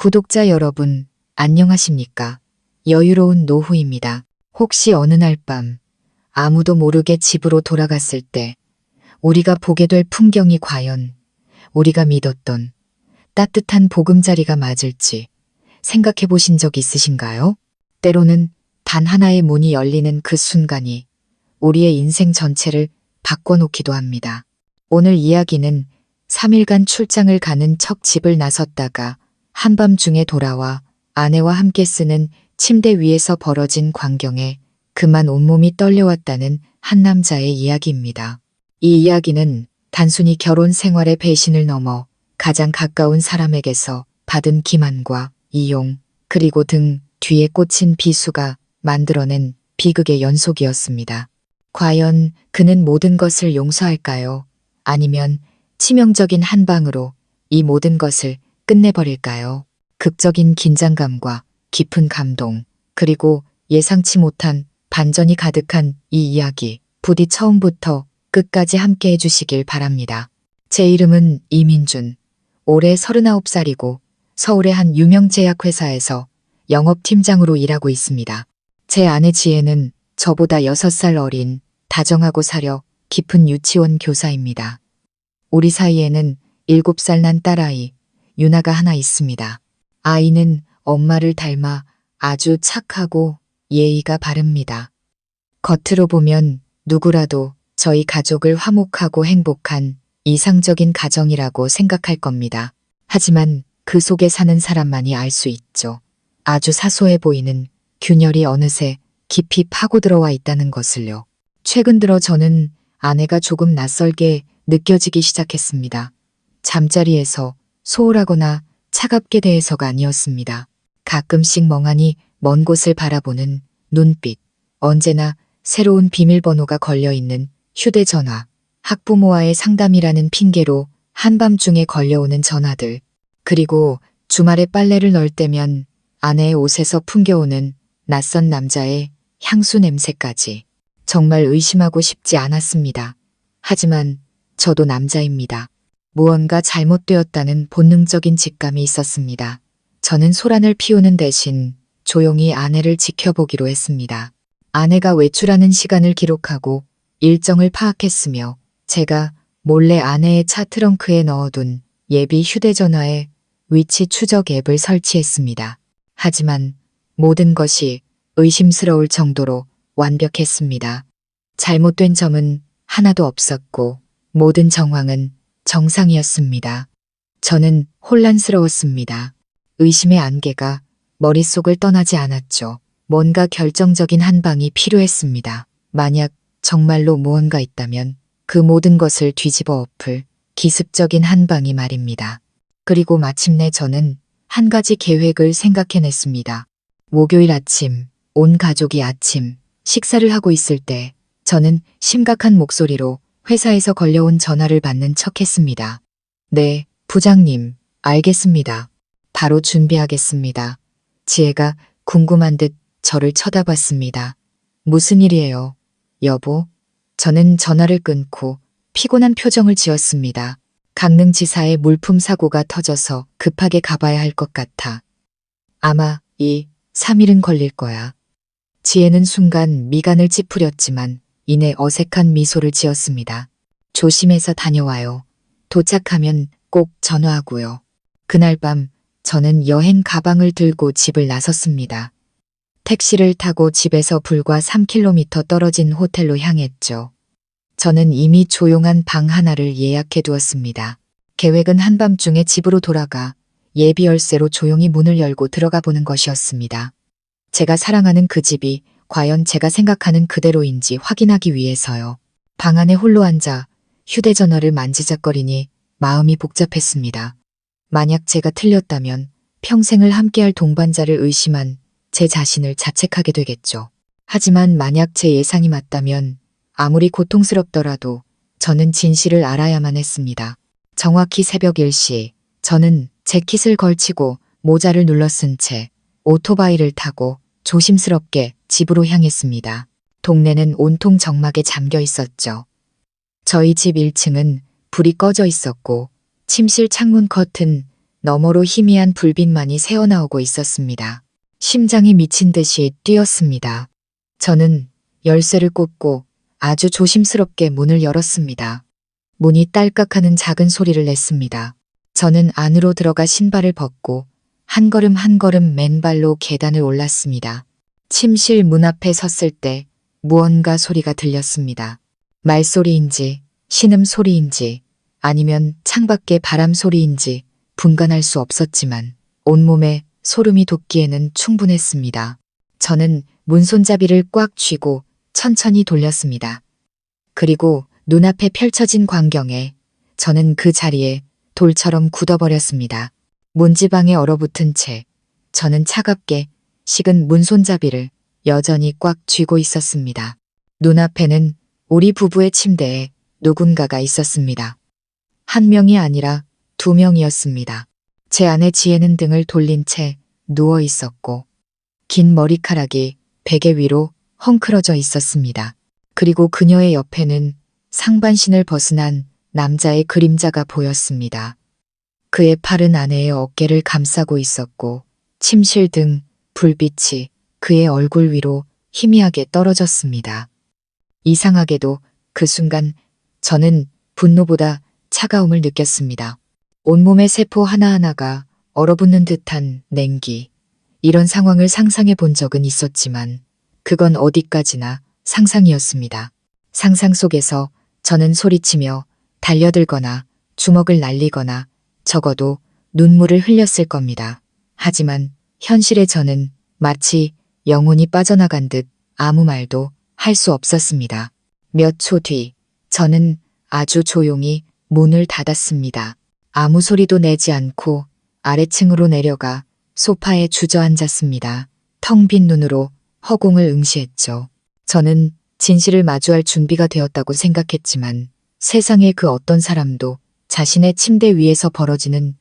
구독자 여러분, 안녕하십니까? 여유로운 노후입니다. 혹시 어느 날 밤 아무도 모르게 집으로 돌아갔을 때 우리가 보게 될 풍경이 과연 우리가 믿었던 따뜻한 보금자리가 맞을지 생각해 보신 적 있으신가요? 때로는 단 하나의 문이 열리는 그 순간이 우리의 인생 전체를 바꿔놓기도 합니다. 오늘 이야기는 3일간 출장을 가는 척 집을 나섰다가 한밤중에 돌아와 아내와 함께 쓰는 침대 위에서 벌어진 광경에 그만 온몸이 떨려왔다는 한 남자의 이야기입니다. 이 이야기는 단순히 결혼 생활의 배신을 넘어 가장 가까운 사람에게서 받은 기만과 이용, 그리고 등 뒤에 꽂힌 비수가 만들어낸 비극의 연속이었습니다. 과연 그는 모든 것을 용서할까요? 아니면 치명적인 한 방으로 이 모든 것을 끝내버릴까요? 극적인 긴장감과 깊은 감동, 그리고 예상치 못한 반전이 가득한 이 이야기, 부디 처음부터 끝까지 함께 해주시길 바랍니다. 제 이름은 이민준, 올해 39살이고 서울의 한 유명 제약회사에서 영업팀장으로 일하고 있습니다. 제 아내 지혜는 저보다 6살 어린 다정하고 사려 깊은 유치원 교사입니다. 우리 사이에는 7살 난 딸아이 유나가 하나 있습니다. 아이는 엄마를 닮아 아주 착하고 예의가 바릅니다. 겉으로 보면 누구라도 저희 가족을 화목하고 행복한 이상적인 가정이라고 생각할 겁니다. 하지만 그 속에 사는 사람만이 알 수 있죠. 아주 사소해 보이는 균열이 어느새 깊이 파고 들어와 있다는 것을요. 최근 들어 저는 아내가 조금 낯설게 느껴지기 시작했습니다. 잠자리에서 소홀하거나 차갑게 대해서가 아니었습니다. 가끔씩 멍하니 먼 곳을 바라보는 눈빛, 언제나 새로운 비밀번호가 걸려있는 휴대전화, 학부모와의 상담이라는 핑계로 한밤중에 걸려오는 전화들, 그리고 주말에 빨래를 넣을 때면 아내의 옷에서 풍겨오는 낯선 남자의 향수 냄새까지 정말 의심하고 싶지 않았습니다. 하지만 저도 남자입니다. 무언가 잘못되었다는 본능적인 직감이 있었습니다. 저는 소란을 피우는 대신 조용히 아내를 지켜보기로 했습니다. 아내가 외출하는 시간을 기록하고 일정을 파악했으며 제가 몰래 아내의 차 트렁크에 넣어둔 예비 휴대전화에 위치 추적 앱을 설치했습니다. 하지만 모든 것이 의심스러울 정도로 완벽했습니다. 잘못된 점은 하나도 없었고 모든 정황은 정상이었습니다. 저는 혼란스러웠습니다. 의심의 안개가 머릿속을 떠나지 않았죠. 뭔가 결정적인 한 방이 필요했습니다. 만약 정말로 무언가 있다면 그 모든 것을 뒤집어 엎을 기습적인 한 방이 말입니다. 그리고 마침내 저는 한 가지 계획을 생각해냈습니다. 목요일 아침, 온 가족이 아침 식사를 하고 있을 때 저는 심각한 목소리로 회사에서 걸려온 전화를 받는 척했습니다. 네, 부장님, 알겠습니다. 바로 준비하겠습니다. 지혜가 궁금한 듯 저를 쳐다봤습니다. 무슨 일이에요, 여보? 저는 전화를 끊고 피곤한 표정을 지었습니다. 강릉지사에 물품 사고가 터져서 급하게 가봐야 할 것 같아. 아마 3일은 걸릴 거야. 지혜는 순간 미간을 찌푸렸지만 이내 어색한 미소를 지었습니다. 조심해서 다녀와요. 도착하면 꼭 전화하고요. 그날 밤 저는 여행 가방을 들고 집을 나섰습니다. 택시를 타고 집에서 불과 3km 떨어진 호텔로 향했죠. 저는 이미 조용한 방 하나를 예약해 두었습니다. 계획은 한밤중에 집으로 돌아가 예비 열쇠로 조용히 문을 열고 들어가 보는 것이었습니다. 제가 사랑하는 그 집이 과연 제가 생각하는 그대로인지 확인하기 위해서요. 방 안에 홀로 앉아 휴대전화를 만지작거리니 마음이 복잡했습니다. 만약 제가 틀렸다면 평생을 함께할 동반자를 의심한 제 자신을 자책하게 되겠죠. 하지만 만약 제 예상이 맞다면 아무리 고통스럽더라도 저는 진실을 알아야만 했습니다. 정확히 새벽 1시 저는 재킷을 걸치고 모자를 눌러쓴 채 오토바이를 타고 조심스럽게 집으로 향했습니다. 동네는 온통 적막에 잠겨 있었죠. 저희 집 1층은 불이 꺼져 있었고 침실 창문 커튼 너머로 희미한 불빛만이 새어나오고 있었습니다. 심장이 미친 듯이 뛰었습니다. 저는 열쇠를 꽂고 아주 조심스럽게 문을 열었습니다. 문이 딸깍하는 작은 소리를 냈습니다. 저는 안으로 들어가 신발을 벗고 한 걸음 한 걸음 맨발로 계단을 올랐습니다. 침실 문 앞에 섰을 때 무언가 소리가 들렸습니다. 말소리인지 신음소리인지 아니면 창밖의 바람 소리인지 분간할 수 없었지만 온몸에 소름이 돋기에는 충분했습니다. 저는 문손잡이를 꽉 쥐고 천천히 돌렸습니다. 그리고 눈앞에 펼쳐진 광경에 저는 그 자리에 돌처럼 굳어버렸습니다. 문지방에 얼어붙은 채 저는 차갑게 식은 문손잡이를 여전히 꽉 쥐고 있었습니다. 눈앞에는 우리 부부의 침대에 누군가가 있었습니다. 한 명이 아니라 두 명이었습니다. 제 아내 지혜는 등을 돌린 채 누워 있었고 긴 머리카락이 베개 위로 헝클어져 있었습니다. 그리고 그녀의 옆에는 상반신을 벗어난 남자의 그림자가 보였습니다. 그의 팔은 아내의 어깨를 감싸고 있었고 침실 등 불빛이 그의 얼굴 위로 희미하게 떨어졌습니다. 이상하게도 그 순간 저는 분노보다 차가움을 느꼈습니다. 온몸의 세포 하나하나가 얼어붙는 듯한 냉기. 이런 상황을 상상해 본 적은 있었지만 그건 어디까지나 상상이었습니다. 상상 속에서 저는 소리치며 달려들거나 주먹을 날리거나 적어도 눈물을 흘렸을 겁니다. 하지만 현실의 저는 마치 영혼이 빠져나간 듯 아무 말도 할 수 없었습니다. 몇 초 뒤 저는 아주 조용히 문을 닫았습니다. 아무 소리도 내지 않고 아래층으로 내려가 소파에 주저앉았습니다. 텅 빈 눈으로 허공을 응시했죠. 저는 진실을 마주할 준비가 되었다고 생각했지만 세상의 그 어떤 사람도 자신의 침대 위에서 벌어지는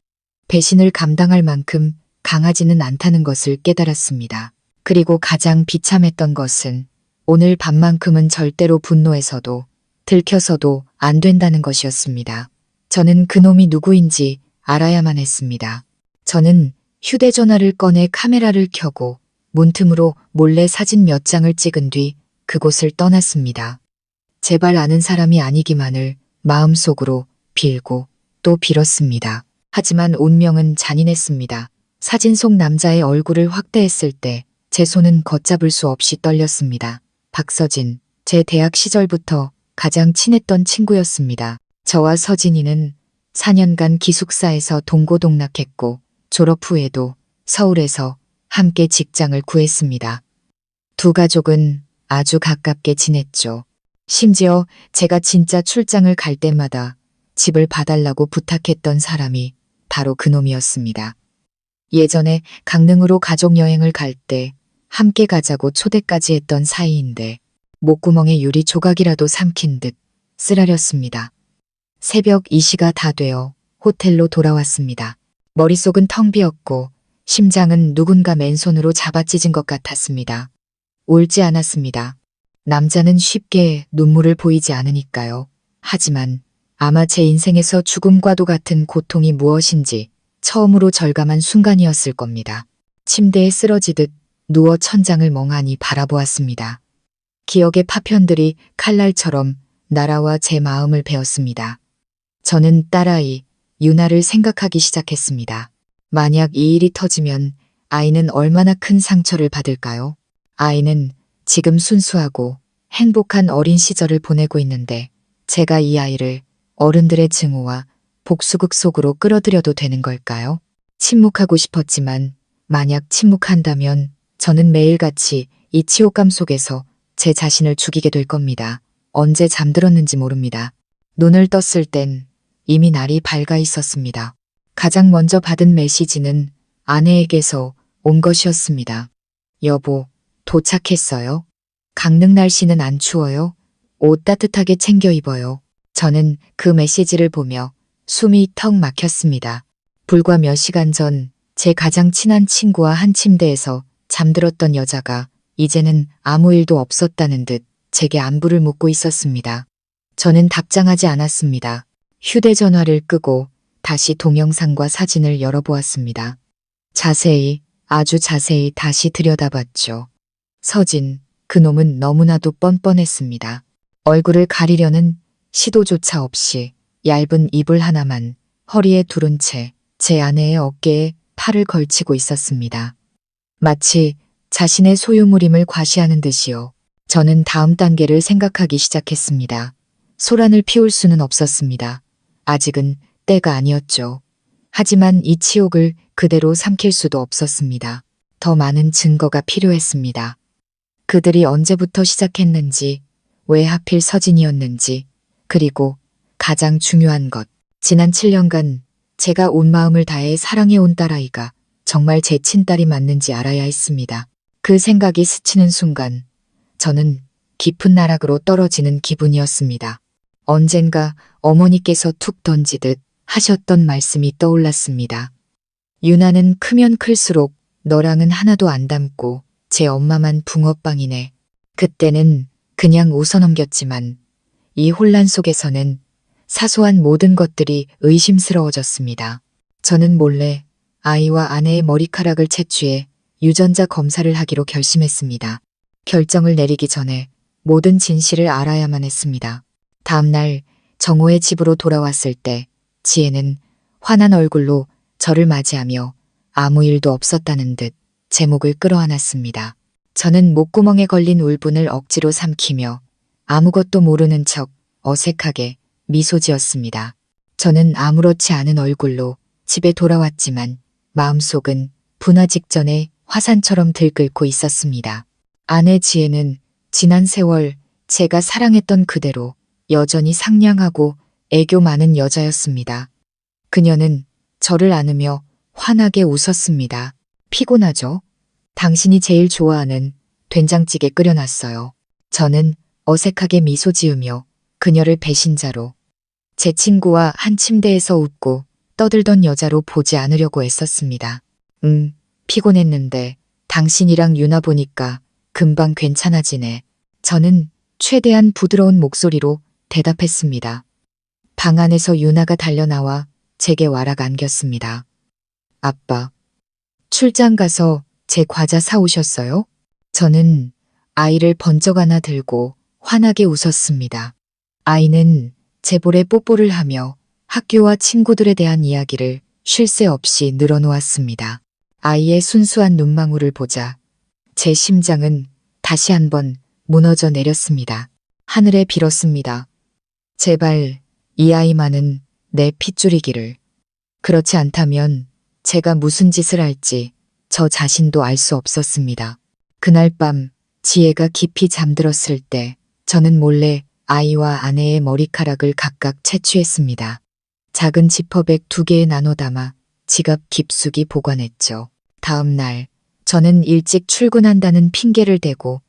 배신을 감당할 만큼 강하지는 않다는 것을 깨달았습니다. 그리고 가장 비참했던 것은 오늘 밤만큼은 절대로 분노해서도 들켜서도 안 된다는 것이었습니다. 저는 그놈이 누구인지 알아야만 했습니다. 저는 휴대전화를 꺼내 카메라를 켜고 문틈으로 몰래 사진 몇 장을 찍은 뒤 그곳을 떠났습니다. 제발 아는 사람이 아니기만을 마음속으로 빌고 또 빌었습니다. 하지만 운명은 잔인했습니다. 사진 속 남자의 얼굴을 확대했을 때 제 손은 걷잡을 수 없이 떨렸습니다. 박서진, 제 대학 시절부터 가장 친했던 친구였습니다. 저와 서진이는 4년간 기숙사에서 동고동락했고 졸업 후에도 서울에서 함께 직장을 구했습니다. 두 가족은 아주 가깝게 지냈죠. 심지어 제가 진짜 출장을 갈 때마다 집을 봐달라고 부탁했던 사람이 바로 그놈이었습니다. 예전에 강릉으로 가족여행을 갈 때 함께 가자고 초대까지 했던 사이인데 목구멍에 유리 조각이라도 삼킨 듯 쓰라렸습니다. 새벽 2시가 다 되어 호텔로 돌아왔습니다. 머릿속은 텅 비었고 심장은 누군가 맨손으로 잡아찢은 것 같았습니다. 울지 않았습니다. 남자는 쉽게 눈물을 보이지 않으니까요. 하지만 아마 제 인생에서 죽음과도 같은 고통이 무엇인지 처음으로 절감한 순간이었을 겁니다. 침대에 쓰러지듯 누워 천장을 멍하니 바라보았습니다. 기억의 파편들이 칼날처럼 날아와 제 마음을 베었습니다. 저는 딸아이 유나를 생각하기 시작했습니다. 만약 이 일이 터지면 아이는 얼마나 큰 상처를 받을까요? 아이는 지금 순수하고 행복한 어린 시절을 보내고 있는데 제가 이 아이를 어른들의 증오와 복수극 속으로 끌어들여도 되는 걸까요? 침묵하고 싶었지만 만약 침묵한다면 저는 매일같이 이 치욕감 속에서 제 자신을 죽이게 될 겁니다. 언제 잠들었는지 모릅니다. 눈을 떴을 땐 이미 날이 밝아 있었습니다. 가장 먼저 받은 메시지는 아내에게서 온 것이었습니다. 여보, 도착했어요? 강릉 날씨는 안 추워요? 옷 따뜻하게 챙겨 입어요. 저는 그 메시지를 보며 숨이 턱 막혔습니다. 불과 몇 시간 전 제 가장 친한 친구와 한 침대에서 잠들었던 여자가 이제는 아무 일도 없었다는 듯 제게 안부를 묻고 있었습니다. 저는 답장하지 않았습니다. 휴대전화를 끄고 다시 동영상과 사진을 열어보았습니다. 자세히, 아주 자세히 다시 들여다봤죠. 서진, 그놈은 너무나도 뻔뻔했습니다. 얼굴을 가리려는 시도조차 없이 얇은 이불 하나만 허리에 두른 채 제 아내의 어깨에 팔을 걸치고 있었습니다. 마치 자신의 소유물임을 과시하는 듯이요. 저는 다음 단계를 생각하기 시작했습니다. 소란을 피울 수는 없었습니다. 아직은 때가 아니었죠. 하지만 이 치욕을 그대로 삼킬 수도 없었습니다. 더 많은 증거가 필요했습니다. 그들이 언제부터 시작했는지, 왜 하필 서진이었는지, 그리고 가장 중요한 것, 지난 7년간 제가 온 마음을 다해 사랑해온 딸아이가 정말 제 친딸이 맞는지 알아야 했습니다. 그 생각이 스치는 순간 저는 깊은 나락으로 떨어지는 기분이었습니다. 언젠가 어머니께서 툭 던지듯 하셨던 말씀이 떠올랐습니다. 유나는 크면 클수록 너랑은 하나도 안 닮고 제 엄마만 붕어빵이네. 그때는 그냥 웃어넘겼지만 이 혼란 속에서는 사소한 모든 것들이 의심스러워졌습니다. 저는 몰래 아이와 아내의 머리카락을 채취해 유전자 검사를 하기로 결심했습니다. 결정을 내리기 전에 모든 진실을 알아야만 했습니다. 다음 날 정호의 집으로 돌아왔을 때 지혜는 환한 얼굴로 저를 맞이하며 아무 일도 없었다는 듯 제 목을 끌어안았습니다. 저는 목구멍에 걸린 울분을 억지로 삼키며 아무것도 모르는 척 어색하게 미소 지었습니다. 저는 아무렇지 않은 얼굴로 집에 돌아왔지만 마음속은 분화 직전에 화산처럼 들끓고 있었습니다. 아내 지혜는 지난 세월 제가 사랑했던 그대로 여전히 상냥하고 애교 많은 여자였습니다. 그녀는 저를 안으며 환하게 웃었습니다. 피곤하죠? 당신이 제일 좋아하는 된장찌개 끓여놨어요. 저는 어색하게 미소 지으며 그녀를 배신자로, 제 친구와 한 침대에서 웃고 떠들던 여자로 보지 않으려고 애썼습니다. 피곤했는데 당신이랑 유나 보니까 금방 괜찮아지네. 저는 최대한 부드러운 목소리로 대답했습니다. 방 안에서 유나가 달려나와 제게 와락 안겼습니다. 아빠, 출장 가서 제 과자 사오셨어요? 저는 아이를 번쩍 안아 들고 환하게 웃었습니다. 아이는 제 볼에 뽀뽀를 하며 학교와 친구들에 대한 이야기를 쉴 새 없이 늘어놓았습니다. 아이의 순수한 눈망울을 보자 제 심장은 다시 한번 무너져 내렸습니다. 하늘에 빌었습니다. 제발 이 아이만은 내 핏줄이기를. 그렇지 않다면 제가 무슨 짓을 할지 저 자신도 알 수 없었습니다. 그날 밤 지혜가 깊이 잠들었을 때 저는 몰래 아이와 아내의 머리카락을 각각 채취했습니다. 작은 지퍼백 2개에 나눠 담아 지갑 깊숙이 보관했죠. 다음 날 저는 일찍 출근한다는 핑계를 대고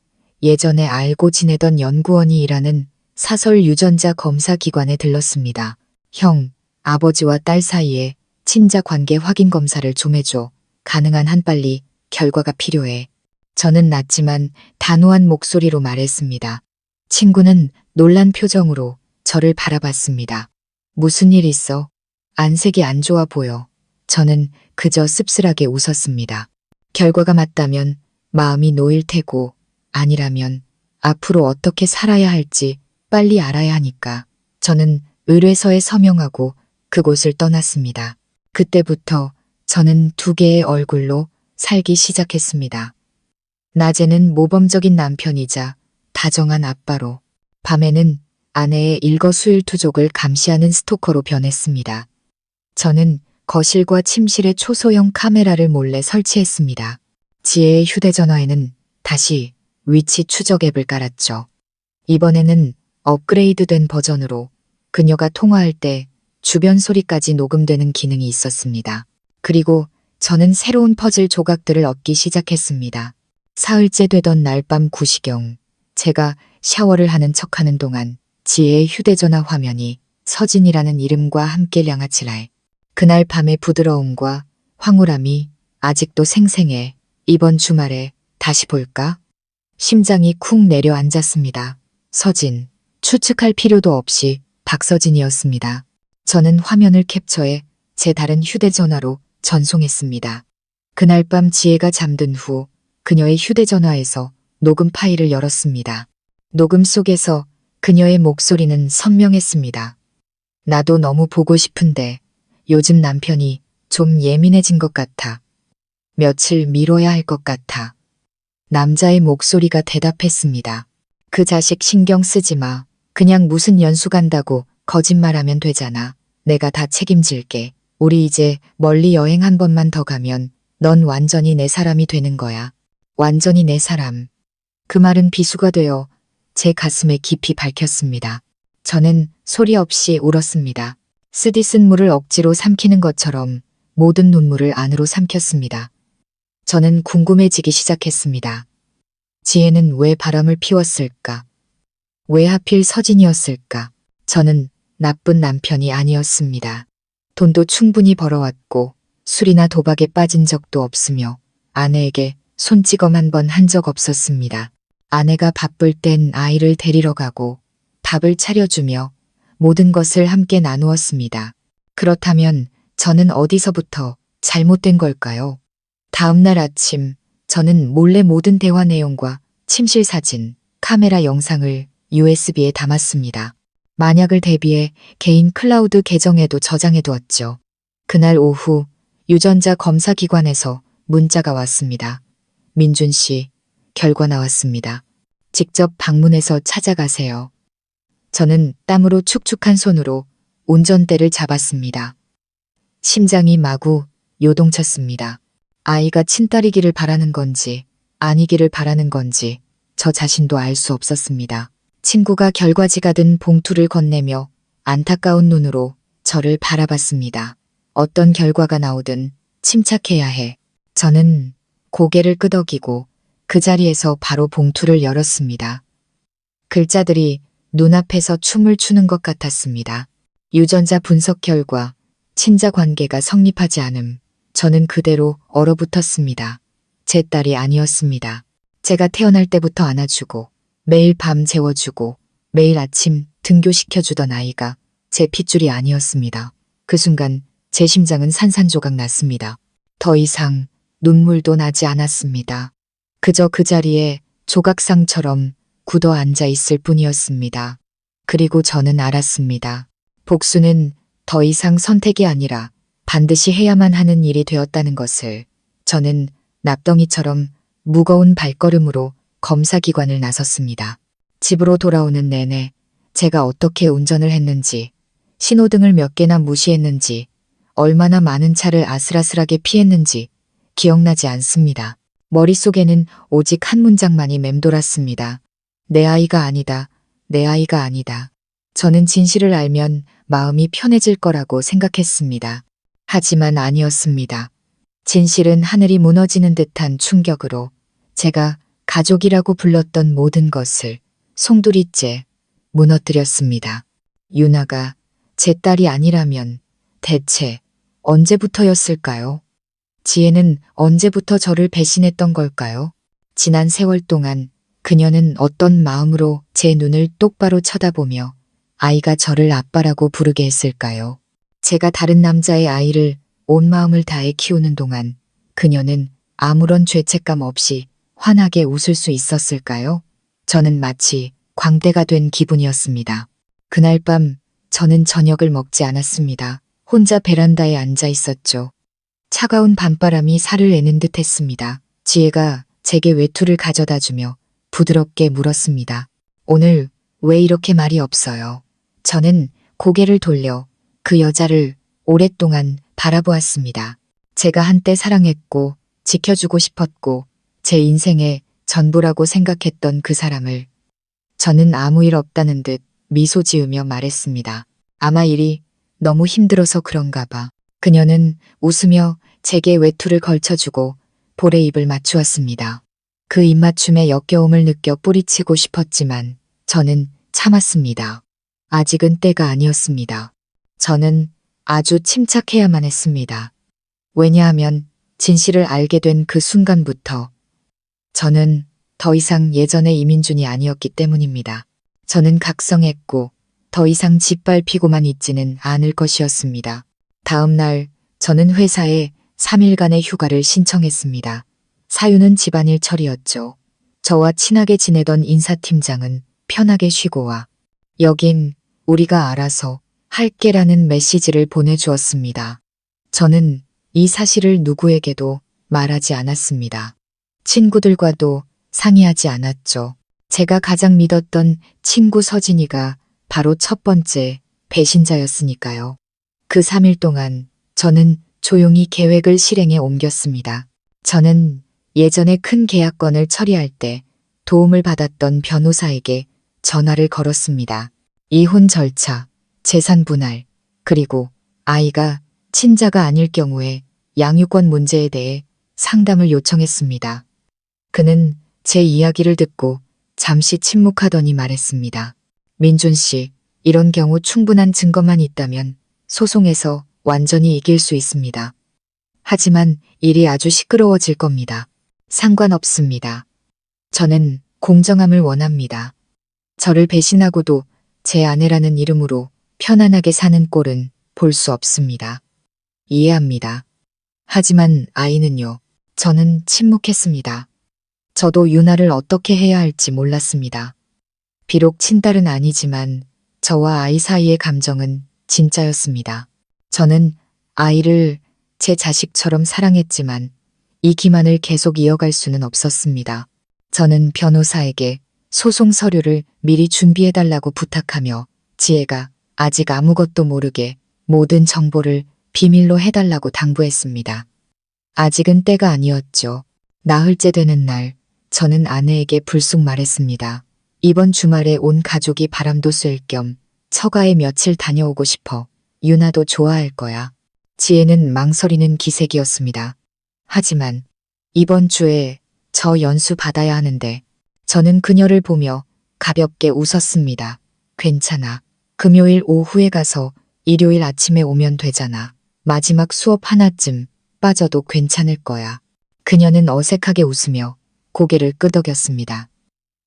예전에 알고 지내던 연구원이 일하는 사설 유전자 검사 기관에 들렀습니다. 형, 아버지와 딸 사이에 친자 관계 확인 검사를 좀 해줘. 가능한 한 빨리 결과가 필요해. 저는 낮지만 단호한 목소리로 말했습니다. 친구는 놀란 표정으로 저를 바라봤습니다. 무슨 일 있어? 안색이 안 좋아 보여. 저는 그저 씁쓸하게 웃었습니다. 결과가 맞다면 마음이 놓일 테고 아니라면 앞으로 어떻게 살아야 할지 빨리 알아야 하니까 저는 의뢰서에 서명하고 그곳을 떠났습니다. 그때부터 저는 2개의 얼굴로 살기 시작했습니다. 낮에는 모범적인 남편이자 다정한 아빠로, 밤에는 아내의 일거수일투족을 감시하는 스토커로 변했습니다. 저는 거실과 침실에 초소형 카메라를 몰래 설치했습니다. 지혜의 휴대전화에는 다시 위치 추적 앱을 깔았죠. 이번에는 업그레이드된 버전으로 그녀가 통화할 때 주변 소리까지 녹음되는 기능이 있었습니다. 그리고 저는 새로운 퍼즐 조각들을 얻기 시작했습니다. 사흘째 되던 날 밤 9시경 제가 샤워를 하는 척하는 동안 지혜의 휴대전화 화면이 서진이라는 이름과 함께 량아치랄. 그날 밤의 부드러움과 황홀함이 아직도 생생해. 이번 주말에 다시 볼까? 심장이 쿵 내려앉았습니다. 서진, 추측할 필요도 없이 박서진이었습니다. 저는 화면을 캡처해 제 다른 휴대전화로 전송했습니다. 그날 밤 지혜가 잠든 후 그녀의 휴대전화에서 녹음 파일을 열었습니다. 녹음 속에서 그녀의 목소리는 선명했습니다. 나도 너무 보고 싶은데 요즘 남편이 좀 예민해진 것 같아. 며칠 미뤄야 할 것 같아. 남자의 목소리가 대답했습니다. 그 자식 신경 쓰지 마. 그냥 무슨 연수 간다고 거짓말하면 되잖아. 내가 다 책임질게. 우리 이제 멀리 여행 한 번만 더 가면 넌 완전히 내 사람이 되는 거야. 완전히 내 사람. 그 말은 비수가 되어 제 가슴에 깊이 박혔습니다. 저는 소리 없이 울었습니다. 쓰디쓴 물을 억지로 삼키는 것처럼 모든 눈물을 안으로 삼켰습니다. 저는 궁금해지기 시작했습니다. 지혜는 왜 바람을 피웠을까? 왜 하필 서진이었을까? 저는 나쁜 남편이 아니었습니다. 돈도 충분히 벌어왔고 술이나 도박에 빠진 적도 없으며 아내에게 손찌검 한 번 한 적 없었습니다. 아내가 바쁠 땐 아이를 데리러 가고 밥을 차려주며 모든 것을 함께 나누었습니다. 그렇다면 저는 어디서부터 잘못된 걸까요? 다음 날 아침 저는 몰래 모든 대화 내용과 침실 사진, 카메라 영상을 USB에 담았습니다. 만약을 대비해 개인 클라우드 계정에도 저장해 두었죠. 그날 오후 유전자 검사 기관에서 문자가 왔습니다. 민준 씨, 결과 나왔습니다. 직접 방문해서 찾아가세요. 저는 땀으로 축축한 손으로 운전대를 잡았습니다. 심장이 마구 요동쳤습니다. 아이가 친딸이기를 바라는 건지 아니기를 바라는 건지 저 자신도 알 수 없었습니다. 친구가 결과지가 든 봉투를 건네며 안타까운 눈으로 저를 바라봤습니다. 어떤 결과가 나오든 침착해야 해. 저는 고개를 끄덕이고 그 자리에서 바로 봉투를 열었습니다. 글자들이 눈앞에서 춤을 추는 것 같았습니다. 유전자 분석 결과 친자 관계가 성립하지 않음. 저는 그대로 얼어붙었습니다. 제 딸이 아니었습니다. 제가 태어날 때부터 안아주고 매일 밤 재워주고 매일 아침 등교시켜주던 아이가 제 핏줄이 아니었습니다. 그 순간 제 심장은 산산조각 났습니다. 더 이상 눈물도 나지 않았습니다. 그저 그 자리에 조각상처럼 굳어 앉아 있을 뿐이었습니다. 그리고 저는 알았습니다. 복수는 더 이상 선택이 아니라 반드시 해야만 하는 일이 되었다는 것을. 저는 납덩이처럼 무거운 발걸음으로 검사기관을 나섰습니다. 집으로 돌아오는 내내 제가 어떻게 운전을 했는지, 신호등을 몇 개나 무시했는지, 얼마나 많은 차를 아슬아슬하게 피했는지 기억나지 않습니다. 머릿속에는 오직 한 문장만이 맴돌았습니다. 내 아이가 아니다. 내 아이가 아니다. 저는 진실을 알면 마음이 편해질 거라고 생각했습니다. 하지만 아니었습니다. 진실은 하늘이 무너지는 듯한 충격으로 제가 가족이라고 불렀던 모든 것을 송두리째 무너뜨렸습니다. 유나가 제 딸이 아니라면 대체 언제부터였을까요? 지혜는 언제부터 저를 배신했던 걸까요? 지난 세월 동안 그녀는 어떤 마음으로 제 눈을 똑바로 쳐다보며 아이가 저를 아빠라고 부르게 했을까요? 제가 다른 남자의 아이를 온 마음을 다해 키우는 동안 그녀는 아무런 죄책감 없이 환하게 웃을 수 있었을까요? 저는 마치 광대가 된 기분이었습니다. 그날 밤 저는 저녁을 먹지 않았습니다. 혼자 베란다에 앉아 있었죠. 차가운 밤바람이 살을 내는 듯 했습니다. 지혜가 제게 외투를 가져다 주며 부드럽게 물었습니다. 오늘 왜 이렇게 말이 없어요? 저는 고개를 돌려 그 여자를 오랫동안 바라보았습니다. 제가 한때 사랑했고 지켜주고 싶었고 제 인생의 전부라고 생각했던 그 사람을. 저는 아무 일 없다는 듯 미소 지으며 말했습니다. 아마 일이 너무 힘들어서 그런가 봐. 그녀는 웃으며 제게 외투를 걸쳐주고 볼에 입을 맞추었습니다. 그 입맞춤에 역겨움을 느껴 뿌리치고 싶었지만 저는 참았습니다. 아직은 때가 아니었습니다. 저는 아주 침착해야만 했습니다. 왜냐하면 진실을 알게 된 그 순간부터 저는 더 이상 예전의 이민준이 아니었기 때문입니다. 저는 각성했고 더 이상 짓밟히고만 있지는 않을 것이었습니다. 다음 날 저는 회사에 3일간의 휴가를 신청했습니다. 사유는 집안일 처리였죠. 저와 친하게 지내던 인사팀장은 편하게 쉬고 와. 여긴 우리가 알아서 할게라는 메시지를 보내주었습니다. 저는 이 사실을 누구에게도 말하지 않았습니다. 친구들과도 상의하지 않았죠. 제가 가장 믿었던 친구 서진이가 바로 첫 번째 배신자였으니까요. 그 3일 동안 저는 조용히 계획을 실행에 옮겼습니다. 저는 예전에 큰 계약건을 처리할 때 도움을 받았던 변호사에게 전화를 걸었습니다. 이혼 절차, 재산 분할, 그리고 아이가 친자가 아닐 경우에 양육권 문제에 대해 상담을 요청했습니다. 그는 제 이야기를 듣고 잠시 침묵하더니 말했습니다. 민준 씨, 이런 경우 충분한 증거만 있다면 소송에서 완전히 이길 수 있습니다. 하지만 일이 아주 시끄러워질 겁니다. 상관없습니다. 저는 공정함을 원합니다. 저를 배신하고도 제 아내라는 이름으로 편안하게 사는 꼴은 볼 수 없습니다. 이해합니다. 하지만 아이는요. 저는 침묵했습니다. 저도 유나를 어떻게 해야 할지 몰랐습니다. 비록 친딸은 아니지만 저와 아이 사이의 감정은 진짜였습니다. 저는 아이를 제 자식처럼 사랑했지만 이 기만을 계속 이어갈 수는 없었습니다. 저는 변호사에게 소송 서류를 미리 준비해달라고 부탁하며 지혜가 아직 아무것도 모르게 모든 정보를 비밀로 해달라고 당부했습니다. 아직은 때가 아니었죠. 나흘째 되는 날 저는 아내에게 불쑥 말했습니다. 이번 주말에 온 가족이 바람도 쐴 겸 처가에 며칠 다녀오고 싶어. 유나도 좋아할 거야. 지혜는 망설이는 기색이었습니다. 하지만 이번 주에 저 연수 받아야 하는데 저는 그녀를 보며 가볍게 웃었습니다. 괜찮아. 금요일 오후에 가서 일요일 아침에 오면 되잖아. 마지막 수업 하나쯤 빠져도 괜찮을 거야. 그녀는 어색하게 웃으며 고개를 끄덕였습니다.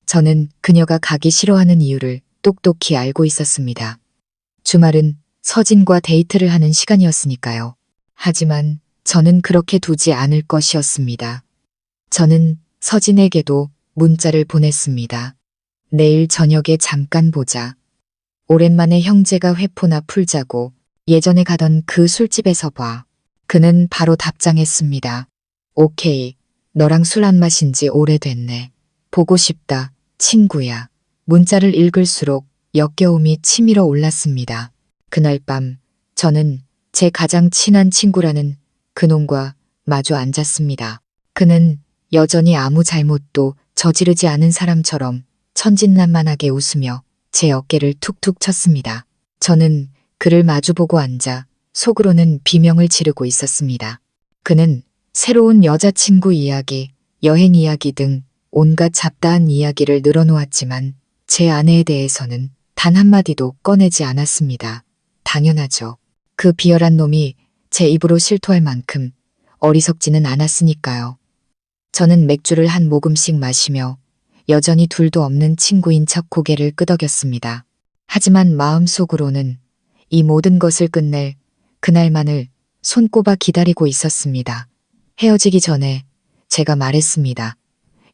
저는 그녀가 가기 싫어하는 이유를 똑똑히 알고 있었습니다. 주말은 서진과 데이트를 하는 시간이었으니까요. 하지만 저는 그렇게 두지 않을 것이었습니다. 저는 서진에게도 문자를 보냈습니다. 내일 저녁에 잠깐 보자. 오랜만에 형제가 회포나 풀자고 예전에 가던 그 술집에서 봐. 그는 바로 답장했습니다. 오케이. 너랑 술 안 마신 지 오래됐네. 보고 싶다. 친구야. 문자를 읽을수록 역겨움이 치밀어 올랐습니다. 그날 밤 저는 제 가장 친한 친구라는 그놈과 마주 앉았습니다. 그는 여전히 아무 잘못도 저지르지 않은 사람처럼 천진난만하게 웃으며 제 어깨를 툭툭 쳤습니다. 저는 그를 마주보고 앉아 속으로는 비명을 지르고 있었습니다. 그는 새로운 여자친구 이야기, 여행 이야기 등 온갖 잡다한 이야기를 늘어놓았지만 제 아내에 대해서는 단 한마디도 꺼내지 않았습니다. 당연하죠. 그 비열한 놈이 제 입으로 실토할 만큼 어리석지는 않았으니까요. 저는 맥주를 한 모금씩 마시며 여전히 둘도 없는 친구인 척 고개를 끄덕였습니다. 하지만 마음속으로는 이 모든 것을 끝낼 그날만을 손꼽아 기다리고 있었습니다. 헤어지기 전에 제가 말했습니다.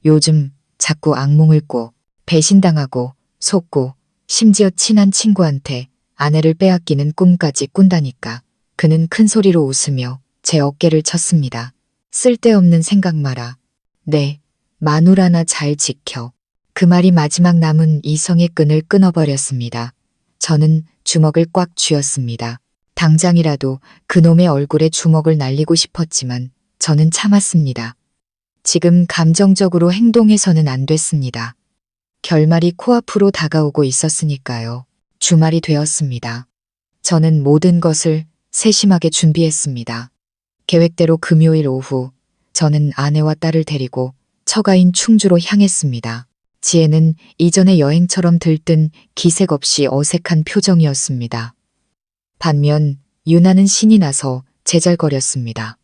요즘 자꾸 악몽을 꿔 배신당하고 속고 심지어 친한 친구한테 아내를 빼앗기는 꿈까지 꾼다니까. 그는 큰 소리로 웃으며 제 어깨를 쳤습니다. 쓸데없는 생각 마라. 네, 마누라나 잘 지켜. 그 말이 마지막 남은 이성의 끈을 끊어버렸습니다. 저는 주먹을 꽉 쥐었습니다. 당장이라도 그놈의 얼굴에 주먹을 날리고 싶었지만 저는 참았습니다. 지금 감정적으로 행동해서는 안 됐습니다. 결말이 코앞으로 다가오고 있었으니까요. 주말이 되었습니다. 저는 모든 것을 세심하게 준비했습니다. 계획대로 금요일 오후 저는 아내와 딸을 데리고 처가인 충주로 향했습니다. 지혜는 이전의 여행처럼 들뜬 기색 없이 어색한 표정이었습니다. 반면 유나는 신이 나서 제잘거렸습니다.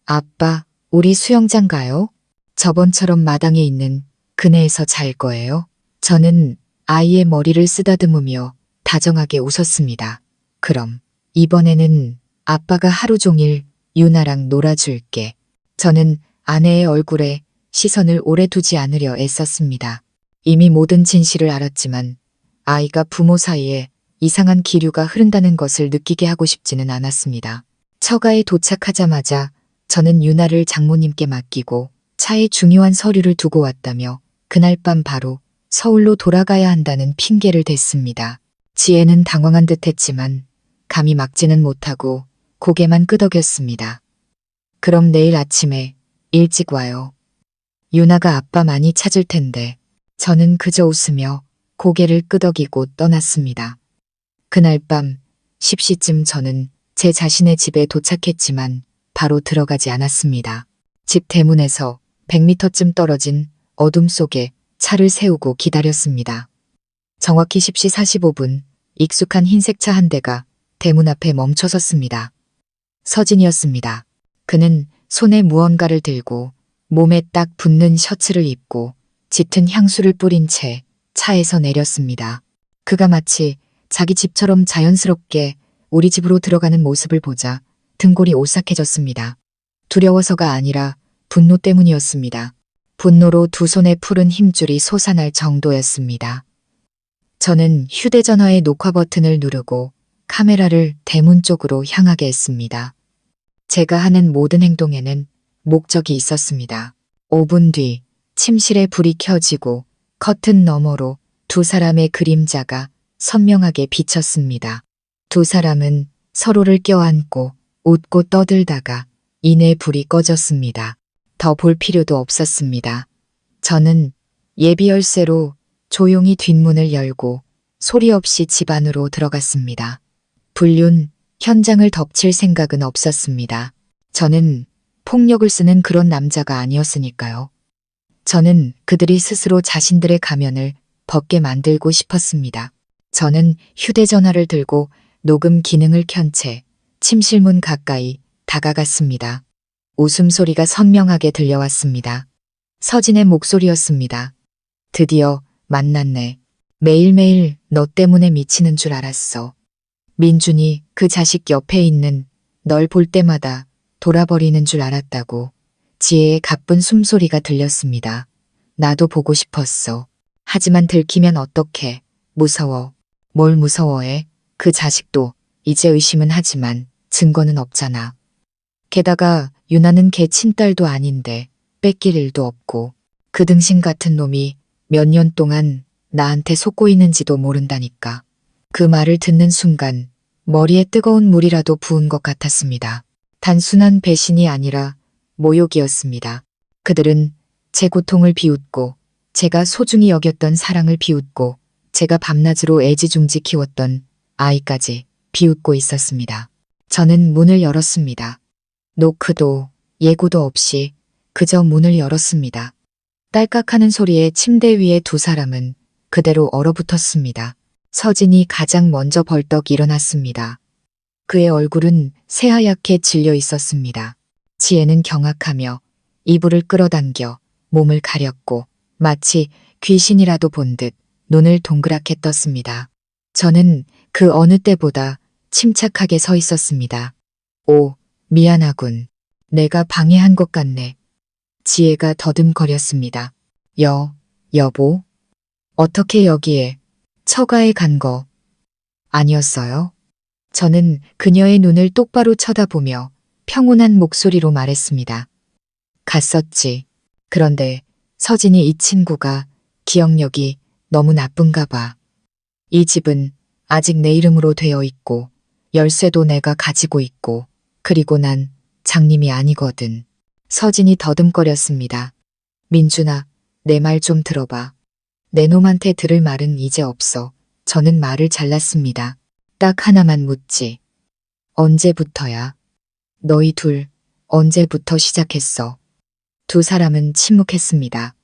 아빠, 우리 수영장 가요? 저번처럼 마당에 있는 그네에서 잘 거예요? 저는 아이의 머리를 쓰다듬으며 다정하게 웃었습니다. 그럼 이번에는 아빠가 하루 종일 유나랑 놀아줄게. 저는 아내의 얼굴에 시선을 오래 두지 않으려 애썼습니다. 이미 모든 진실을 알았지만 아이가 부모 사이에 이상한 기류가 흐른다는 것을 느끼게 하고 싶지는 않았습니다. 처가에 도착하자마자 저는 유나를 장모님께 맡기고 차에 중요한 서류를 두고 왔다며 그날 밤 바로 서울로 돌아가야 한다는 핑계를 댔습니다. 지혜는 당황한 듯 했지만 감히 막지는 못하고 고개만 끄덕였습니다. 그럼 내일 아침에 일찍 와요. 유나가 아빠 많이 찾을 텐데. 저는 그저 웃으며 고개를 끄덕이고 떠났습니다. 그날 밤 10시쯤 저는 제 자신의 집에 도착했지만 바로 들어가지 않았습니다. 집 대문에서 100m쯤 떨어진 어둠 속에 차를 세우고 기다렸습니다. 정확히 10시 45분 익숙한 흰색 차 한 대가 대문 앞에 멈춰섰습니다. 서진이었습니다. 그는 손에 무언가를 들고 몸에 딱 붙는 셔츠를 입고 짙은 향수를 뿌린 채 차에서 내렸습니다. 그가 마치 자기 집처럼 자연스럽게 우리 집으로 들어가는 모습을 보자 등골이 오싹해졌습니다. 두려워서가 아니라 분노 때문이었습니다. 분노로 두 손에 푸른 힘줄이 솟아날 정도였습니다. 저는 휴대전화의 녹화 버튼을 누르고 카메라를 대문 쪽으로 향하게 했습니다. 제가 하는 모든 행동에는 목적이 있었습니다. 5분 뒤 침실에 불이 켜지고 커튼 너머로 두 사람의 그림자가 선명하게 비쳤습니다. 두 사람은 서로를 껴안고 웃고 떠들다가 이내 불이 꺼졌습니다. 더 볼 필요도 없었습니다. 저는 예비 열쇠로 조용히 뒷문을 열고 소리 없이 집 안으로 들어갔습니다. 불륜 현장을 덮칠 생각은 없었습니다. 저는 폭력을 쓰는 그런 남자가 아니었으니까요. 저는 그들이 스스로 자신들의 가면을 벗게 만들고 싶었습니다. 저는 휴대전화를 들고 녹음 기능을 켠 채 침실문 가까이 다가갔습니다. 웃음소리가 선명하게 들려왔습니다. 서진의 목소리였습니다. 드디어 만났네. 매일매일 너 때문에 미치는 줄 알았어. 민준이 그 자식 옆에 있는 널 볼 때마다 돌아버리는 줄 알았다고. 지혜의 가쁜 숨소리가 들렸습니다. 나도 보고 싶었어. 하지만 들키면 어떡해. 무서워. 뭘 무서워해? 그 자식도 이제 의심은 하지만 증거는 없잖아. 게다가 유나는 걔 친딸도 아닌데 뺏길 일도 없고 그 등신 같은 놈이 몇 년 동안 나한테 속고 있는지도 모른다니까. 그 말을 듣는 순간 머리에 뜨거운 물이라도 부은 것 같았습니다. 단순한 배신이 아니라 모욕이었습니다. 그들은 제 고통을 비웃고 제가 소중히 여겼던 사랑을 비웃고 제가 밤낮으로 애지중지 키웠던 아이까지 비웃고 있었습니다. 저는 문을 열었습니다. 노크도 예고도 없이 그저 문을 열었습니다. 딸깍하는 소리에 침대 위에 두 사람은 그대로 얼어붙었습니다. 서진이 가장 먼저 벌떡 일어났습니다. 그의 얼굴은 새하얗게 질려 있었습니다. 지혜는 경악하며 이불을 끌어당겨 몸을 가렸고 마치 귀신이라도 본 듯 눈을 동그랗게 떴습니다. 저는 그 어느 때보다 침착하게 서 있었습니다. 오, 미안하군. 내가 방해한 것 같네. 지혜가 더듬거렸습니다. 여보? 어떻게 여기에? 처가에 간 거 아니었어요? 저는 그녀의 눈을 똑바로 쳐다보며 평온한 목소리로 말했습니다. 갔었지. 그런데 서진이 이 친구가 기억력이 너무 나쁜가 봐. 이 집은 아직 내 이름으로 되어 있고 열쇠도 내가 가지고 있고 그리고 난 장님이 아니거든. 서진이 더듬거렸습니다. 민준아, 내 말 좀 들어봐. 내 놈한테 들을 말은 이제 없어. 저는 말을 잘랐습니다. 딱 하나만 묻지. 언제부터야? 너희 둘 언제부터 시작했어? 두 사람은 침묵했습니다.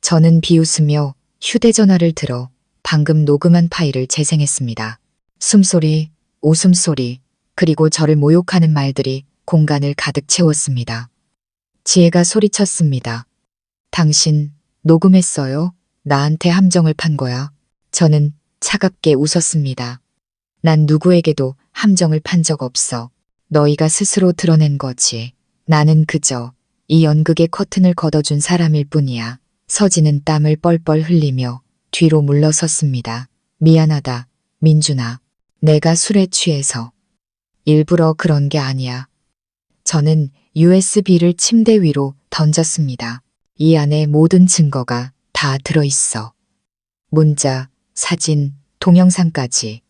저는 비웃으며 휴대전화를 들어 방금 녹음한 파일을 재생했습니다. 숨소리, 웃음소리, 그리고 저를 모욕하는 말들이 공간을 가득 채웠습니다. 지혜가 소리쳤습니다. 당신 녹음했어요? 나한테 함정을 판 거야. 저는 차갑게 웃었습니다. 난 누구에게도 함정을 판 적 없어. 너희가 스스로 드러낸 거지. 나는 그저 이 연극의 커튼을 걷어준 사람일 뿐이야. 서진은 땀을 뻘뻘 흘리며 뒤로 물러섰습니다. 미안하다, 민준아. 내가 술에 취해서. 일부러 그런 게 아니야. 저는 USB를 침대 위로 던졌습니다. 이 안에 모든 증거가 다 들어있어. 문자, 사진, 동영상까지.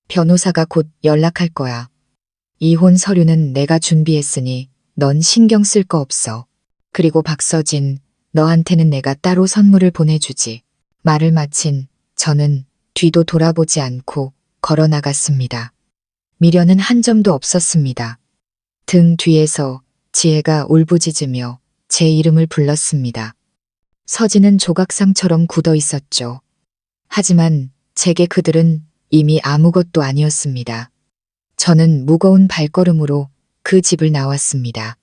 변호사가 곧 연락할 거야. 이혼 서류는 내가 준비했으니 넌 신경 쓸 거 없어. 그리고 박서진, 너한테는 내가 따로 선물을 보내주지. 말을 마친 저는 뒤도 돌아보지 않고 걸어 나갔습니다. 미련은 한 점도 없었습니다. 등 뒤에서 지혜가 울부짖으며 제 이름을 불렀습니다. 서진은 조각상처럼 굳어 있었죠. 하지만 제게 그들은 이미 아무것도 아니었습니다. 저는 무거운 발걸음으로 그 집을 나왔습니다.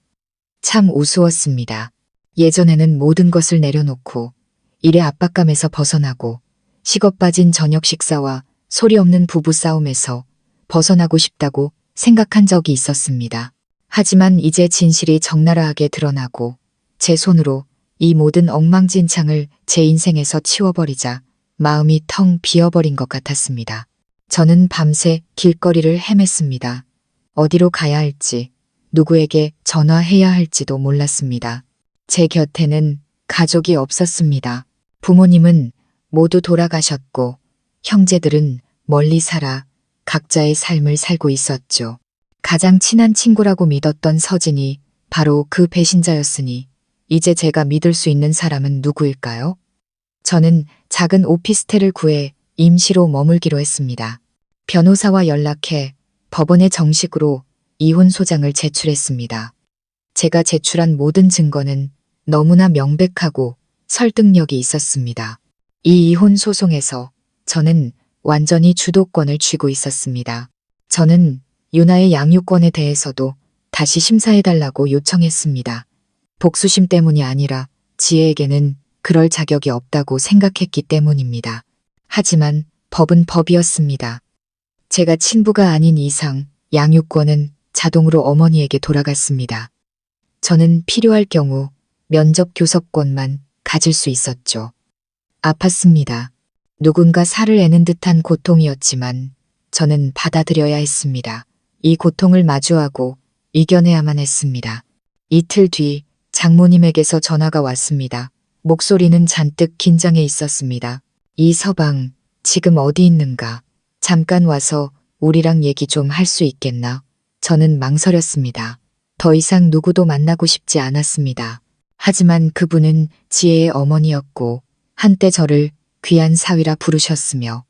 참 우스웠습니다. 예전에는 모든 것을 내려놓고 일의 압박감에서 벗어나고 식어 빠진 저녁 식사와 소리 없는 부부 싸움에서 벗어나고 싶다고 생각한 적이 있었습니다. 하지만 이제 진실이 적나라하게 드러나고 제 손으로 이 모든 엉망진창을 제 인생에서 치워버리자 마음이 텅 비어버린 것 같았습니다. 저는 밤새 길거리를 헤맸습니다. 어디로 가야 할지, 누구에게 전화해야 할지도 몰랐습니다. 제 곁에는 가족이 없었습니다. 부모님은 모두 돌아가셨고 형제들은 멀리 살아 각자의 삶을 살고 있었죠. 가장 친한 친구라고 믿었던 서진이 바로 그 배신자였으니 이제 제가 믿을 수 있는 사람은 누구일까요? 저는 작은 오피스텔을 구해 임시로 머물기로 했습니다. 변호사와 연락해 법원에 정식으로 이혼 소장을 제출했습니다. 제가 제출한 모든 증거는 너무나 명백하고 설득력이 있었습니다. 이 이혼 소송에서 저는 완전히 주도권을 쥐고 있었습니다. 저는 유나의 양육권에 대해서도 다시 심사해달라고 요청했습니다. 복수심 때문이 아니라 지혜에게는 그럴 자격이 없다고 생각했기 때문입니다. 하지만 법은 법이었습니다. 제가 친부가 아닌 이상 양육권은 자동으로 어머니에게 돌아갔습니다. 저는 필요할 경우 면접 교섭권만 가질 수 있었죠. 아팠습니다. 누군가 살을 애는 듯한 고통이었지만 저는 받아들여야 했습니다. 이 고통을 마주하고 이겨내야만 했습니다. 이틀 뒤 장모님에게서 전화가 왔습니다. 목소리는 잔뜩 긴장해 있었습니다. 이 서방, 지금 어디 있는가? 잠깐 와서 우리랑 얘기 좀 할 수 있겠나? 저는 망설였습니다. 더 이상 누구도 만나고 싶지 않았습니다. 하지만 그분은 지혜의 어머니였고 한때 저를 귀한 사위라 부르셨으며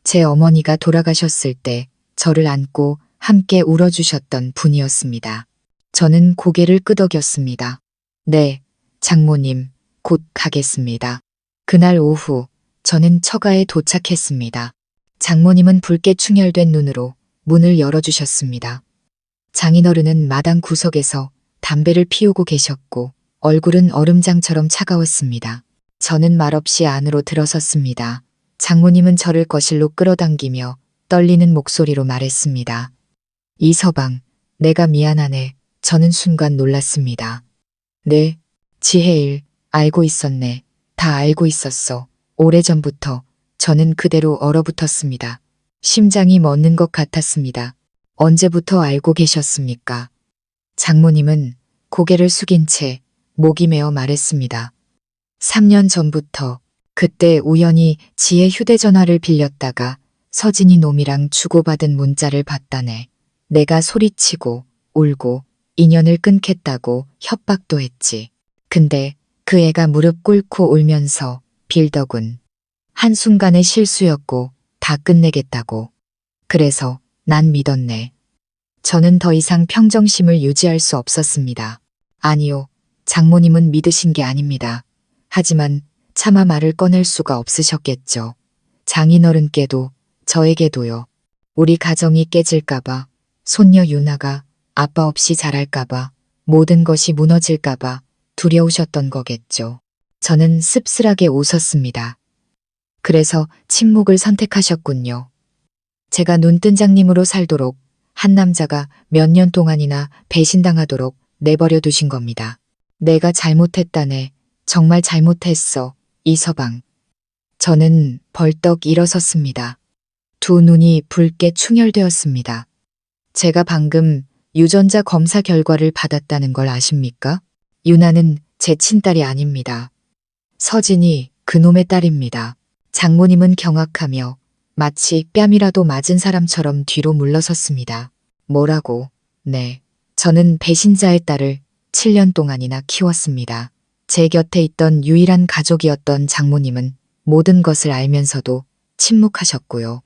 제 어머니가 돌아가셨을 때 저를 안고 함께 울어주셨던 분이었습니다. 저는 고개를 끄덕였습니다. 네, 장모님, 곧 가겠습니다. 그날 오후 저는 처가에 도착했습니다. 장모님은 붉게 충혈된 눈으로 문을 열어주셨습니다. 장인어른은 마당 구석에서 담배를 피우고 계셨고 얼굴은 얼음장처럼 차가웠습니다. 저는 말없이 안으로 들어섰습니다. 장모님은 저를 거실로 끌어당기며 떨리는 목소리로 말했습니다. 이서방, 내가 미안하네. 저는 순간 놀랐습니다. 네, 지혜일, 알고 있었네. 다 알고 있었어. 오래전부터 저는 그대로 얼어붙었습니다. 심장이 멎는 것 같았습니다. 언제부터 알고 계셨습니까? 장모님은 고개를 숙인 채 목이 메어 말했습니다. 3년 전부터 그때 우연히 지혜 휴대전화를 빌렸다가 서진이 놈이랑 주고받은 문자를 봤다네. 내가 소리치고 울고 인연을 끊겠다고 협박도 했지. 근데 그 애가 무릎 꿇고 울면서 빌더군. 한순간의 실수였고 다 끝내겠다고. 그래서 난 믿었네. 저는 더 이상 평정심을 유지할 수 없었습니다. 아니요, 장모님은 믿으신 게 아닙니다. 하지만 차마 말을 꺼낼 수가 없으셨겠죠. 장인어른께도 저에게도요. 우리 가정이 깨질까봐, 손녀 유나가 아빠 없이 자랄까봐, 모든 것이 무너질까봐 두려우셨던 거겠죠. 저는 씁쓸하게 웃었습니다. 그래서 침묵을 선택하셨군요. 제가 눈뜬장님으로 살도록 한 남자가 몇 년 동안이나 배신당하도록 내버려 두신 겁니다. 내가 잘못했다네. 정말 잘못했어. 이서방. 저는 벌떡 일어섰습니다. 두 눈이 붉게 충혈되었습니다. 제가 방금 유전자 검사 결과를 받았다는 걸 아십니까? 유나는 제 친딸이 아닙니다. 서진이 그놈의 딸입니다. 장모님은 경악하며 마치 뺨이라도 맞은 사람처럼 뒤로 물러섰습니다. 뭐라고? 네. 저는 배신자의 딸을 7년 동안이나 키웠습니다. 제 곁에 있던 유일한 가족이었던 장모님은 모든 것을 알면서도 침묵하셨고요.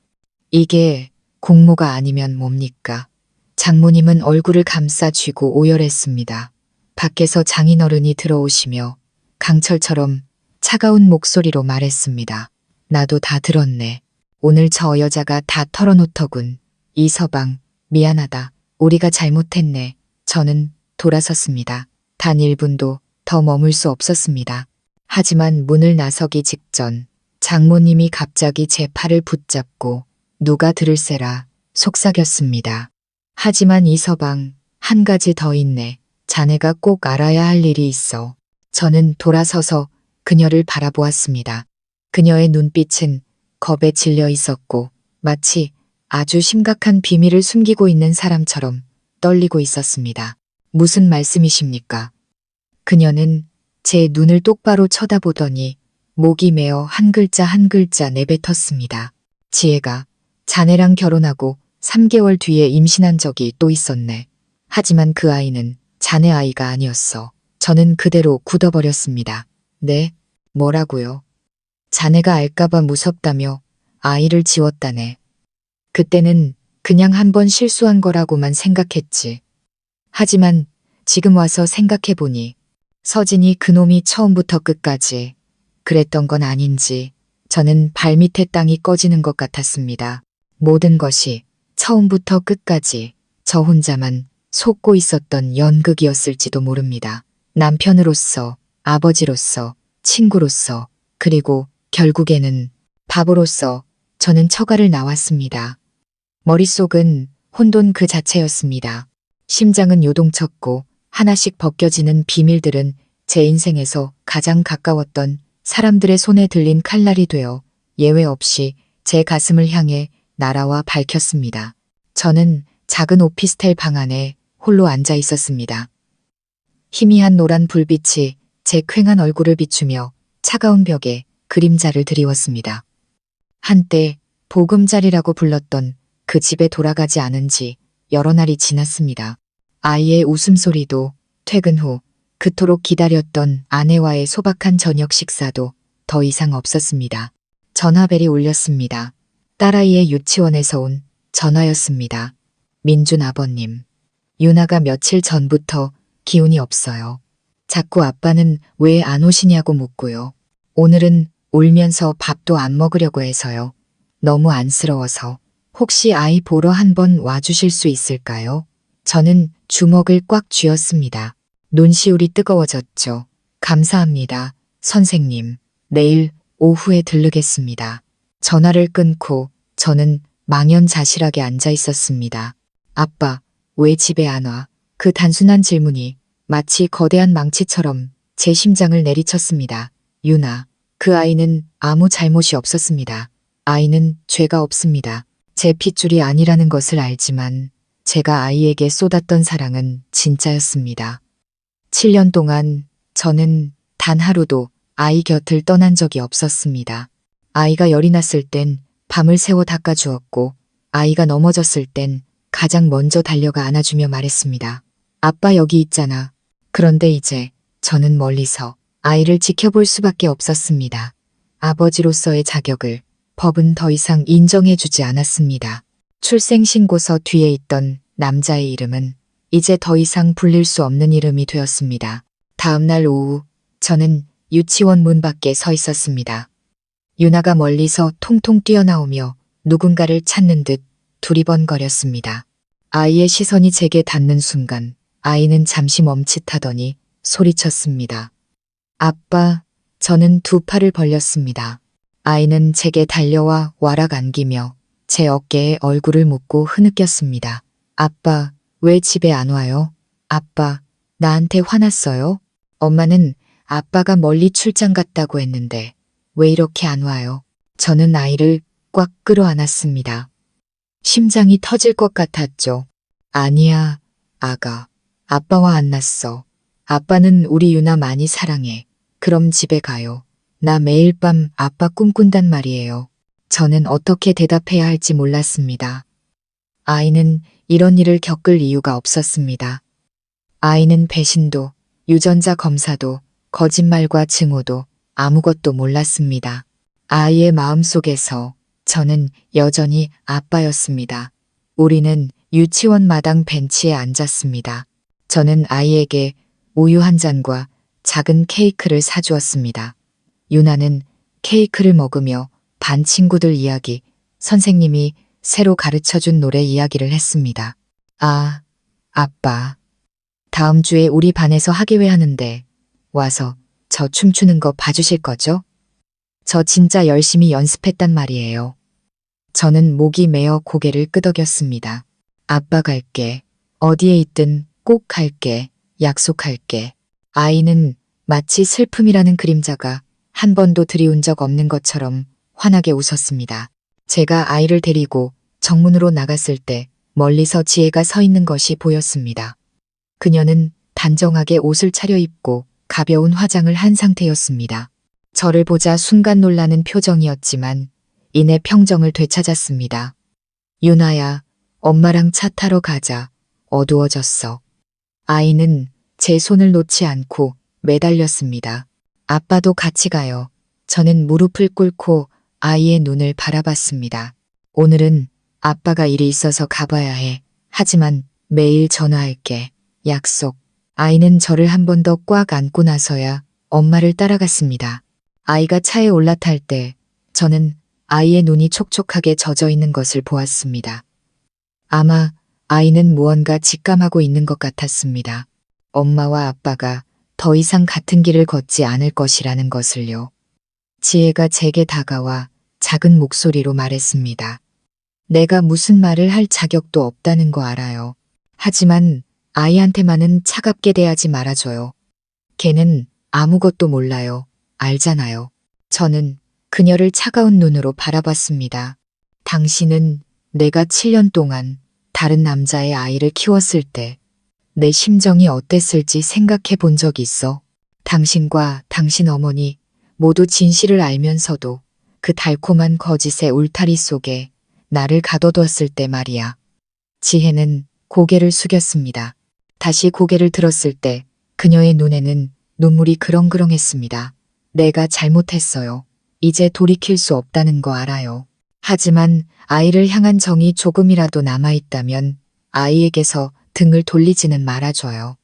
이게 공모가 아니면 뭡니까? 장모님은 얼굴을 감싸 쥐고 오열했습니다. 밖에서 장인어른이 들어오시며 강철처럼 차가운 목소리로 말했습니다. 나도 다 들었네. 오늘 저 여자가 다 털어놓더군. 이서방, 미안하다. 우리가 잘못했네. 저는 돌아섰습니다. 단 1분도 더 머물 수 없었습니다. 하지만 문을 나서기 직전 장모님이 갑자기 제 팔을 붙잡고 누가 들을세라 속삭였습니다. 하지만 이서방, 한 가지 더 있네. 자네가 꼭 알아야 할 일이 있어. 저는 돌아서서 그녀를 바라보았습니다. 그녀의 눈빛은 겁에 질려 있었고 마치 아주 심각한 비밀을 숨기고 있는 사람처럼 떨리고 있었습니다. 무슨 말씀이십니까? 그녀는 제 눈을 똑바로 쳐다보더니 목이 메어 한 글자 한 글자 내뱉었습니다. 지혜가 자네랑 결혼하고 3개월 뒤에 임신한 적이 또 있었네. 하지만 그 아이는 자네 아이가 아니었어. 저는 그대로 굳어버렸습니다. 네? 뭐라고요? 자네가 알까봐 무섭다며 아이를 지웠다네. 그때는 그냥 한번 실수한 거라고만 생각했지. 하지만 지금 와서 생각해보니 서진이 그놈이 처음부터 끝까지 그랬던 건 아닌지 저는 발밑에 땅이 꺼지는 것 같았습니다. 모든 것이 처음부터 끝까지 저 혼자만 속고 있었던 연극이었을지도 모릅니다. 남편으로서, 아버지로서, 친구로서, 그리고 결국에는 바보로서 저는 처가를 나왔습니다. 머릿속은 혼돈 그 자체였습니다. 심장은 요동쳤고 하나씩 벗겨지는 비밀들은 제 인생에서 가장 가까웠던 사람들의 손에 들린 칼날이 되어 예외 없이 제 가슴을 향해 날아와 밝혔습니다. 저는 작은 오피스텔 방 안에 홀로 앉아 있었습니다. 희미한 노란 불빛이 제 퀭한 얼굴을 비추며 차가운 벽에 그림자를 드리웠습니다. 한때 보금자리라고 불렀던 그 집에 돌아가지 않은 지 여러 날이 지났습니다. 아이의 웃음소리도 퇴근 후 그토록 기다렸던 아내와의 소박한 저녁 식사도 더 이상 없었습니다. 전화벨이 울렸습니다. 딸아이의 유치원에서 온 전화였습니다. 민준 아버님. 유나가 며칠 전부터 기운이 없어요. 자꾸 아빠는 왜 안 오시냐고 묻고요. 오늘은 울면서 밥도 안 먹으려고 해서요. 너무 안쓰러워서 혹시 아이 보러 한번 와주실 수 있을까요? 저는 주먹을 꽉 쥐었습니다. 눈시울이 뜨거워졌죠. 감사합니다. 선생님. 내일 오후에 들르겠습니다. 전화를 끊고 저는 망연자실하게 앉아 있었습니다. 아빠, 왜 집에 안 와? 그 단순한 질문이 마치 거대한 망치처럼 제 심장을 내리쳤습니다. 유나, 그 아이는 아무 잘못이 없었습니다. 아이는 죄가 없습니다. 제 핏줄이 아니라는 것을 알지만 제가 아이에게 쏟았던 사랑은 진짜였습니다. 7년 동안 저는 단 하루도 아이 곁을 떠난 적이 없었습니다. 아이가 열이 났을 땐 밤을 새워 닦아주었고 아이가 넘어졌을 땐 가장 먼저 달려가 안아주며 말했습니다. 아빠 여기 있잖아. 그런데 이제 저는 멀리서 아이를 지켜볼 수밖에 없었습니다. 아버지로서의 자격을 법은 더 이상 인정해주지 않았습니다. 출생신고서 뒤에 있던 남자의 이름은 이제 더 이상 불릴 수 없는 이름이 되었습니다. 다음 날 오후 저는 유치원 문 밖에 서 있었습니다. 유나가 멀리서 통통 뛰어나오며 누군가를 찾는 듯 두리번거렸습니다. 아이의 시선이 제게 닿는 순간 아이는 잠시 멈칫하더니 소리쳤습니다. 아빠, 저는 두 팔을 벌렸습니다. 아이는 제게 달려와 와락 안기며 제 어깨에 얼굴을 묻고 흐느꼈습니다. 아빠, 왜 집에 안 와요? 아빠, 나한테 화났어요? 엄마는 아빠가 멀리 출장 갔다고 했는데 왜 이렇게 안 와요? 저는 아이를 꽉 끌어안았습니다. 심장이 터질 것 같았죠. 아니야, 아가. 아빠와 안 났어. 아빠는 우리 유나 많이 사랑해. 그럼 집에 가요. 나 매일 밤 아빠 꿈꾼단 말이에요. 저는 어떻게 대답해야 할지 몰랐습니다. 아이는 이런 일을 겪을 이유가 없었습니다. 아이는 배신도, 유전자 검사도, 거짓말과 증오도 아무것도 몰랐습니다. 아이의 마음속에서 저는 여전히 아빠였습니다. 우리는 유치원 마당 벤치에 앉았습니다. 저는 아이에게 우유 한 잔과 작은 케이크를 사주었습니다. 유나는 케이크를 먹으며 반 친구들 이야기, 선생님이 새로 가르쳐준 노래 이야기를 했습니다. 아, 아빠. 다음 주에 우리 반에서 학예회 하는데 와서 저 춤추는 거 봐주실 거죠? 저 진짜 열심히 연습했단 말이에요. 저는 목이 메어 고개를 끄덕였습니다. 아빠 갈게. 어디에 있든 꼭 갈게. 약속할게. 아이는 마치 슬픔이라는 그림자가 한 번도 들이운 적 없는 것처럼 환하게 웃었습니다. 제가 아이를 데리고 정문으로 나갔을 때 멀리서 지혜가 서 있는 것이 보였습니다. 그녀는 단정하게 옷을 차려입고 가벼운 화장을 한 상태였습니다. 저를 보자 순간 놀라는 표정이었지만 이내 평정을 되찾았습니다. 유나야, 엄마랑 차 타러 가자. 어두워졌어. 아이는 제 손을 놓지 않고 매달렸습니다. 아빠도 같이 가요. 저는 무릎을 꿇고 아이의 눈을 바라봤습니다. 오늘은 아빠가 일이 있어서 가봐야 해. 하지만 매일 전화할게. 약속. 아이는 저를 한 번 더 꽉 안고 나서야 엄마를 따라갔습니다. 아이가 차에 올라탈 때 저는 아이의 눈이 촉촉하게 젖어 있는 것을 보았습니다. 아마 아이는 무언가 직감하고 있는 것 같았습니다. 엄마와 아빠가 더 이상 같은 길을 걷지 않을 것이라는 것을요. 지혜가 제게 다가와 작은 목소리로 말했습니다. 내가 무슨 말을 할 자격도 없다는 거 알아요. 하지만 아이한테만은 차갑게 대하지 말아줘요. 걔는 아무것도 몰라요. 알잖아요. 저는 그녀를 차가운 눈으로 바라봤습니다. 당신은 내가 7년 동안 다른 남자의 아이를 키웠을 때 내 심정이 어땠을지 생각해 본 적 있어? 당신과 당신 어머니 모두 진실을 알면서도 그 달콤한 거짓의 울타리 속에 나를 가둬뒀을 때 말이야. 지혜는 고개를 숙였습니다. 다시 고개를 들었을 때 그녀의 눈에는 눈물이 그렁그렁했습니다. 내가 잘못했어요. 이제 돌이킬 수 없다는 거 알아요. 하지만 아이를 향한 정이 조금이라도 남아있다면 아이에게서 등을 돌리지는 말아줘요.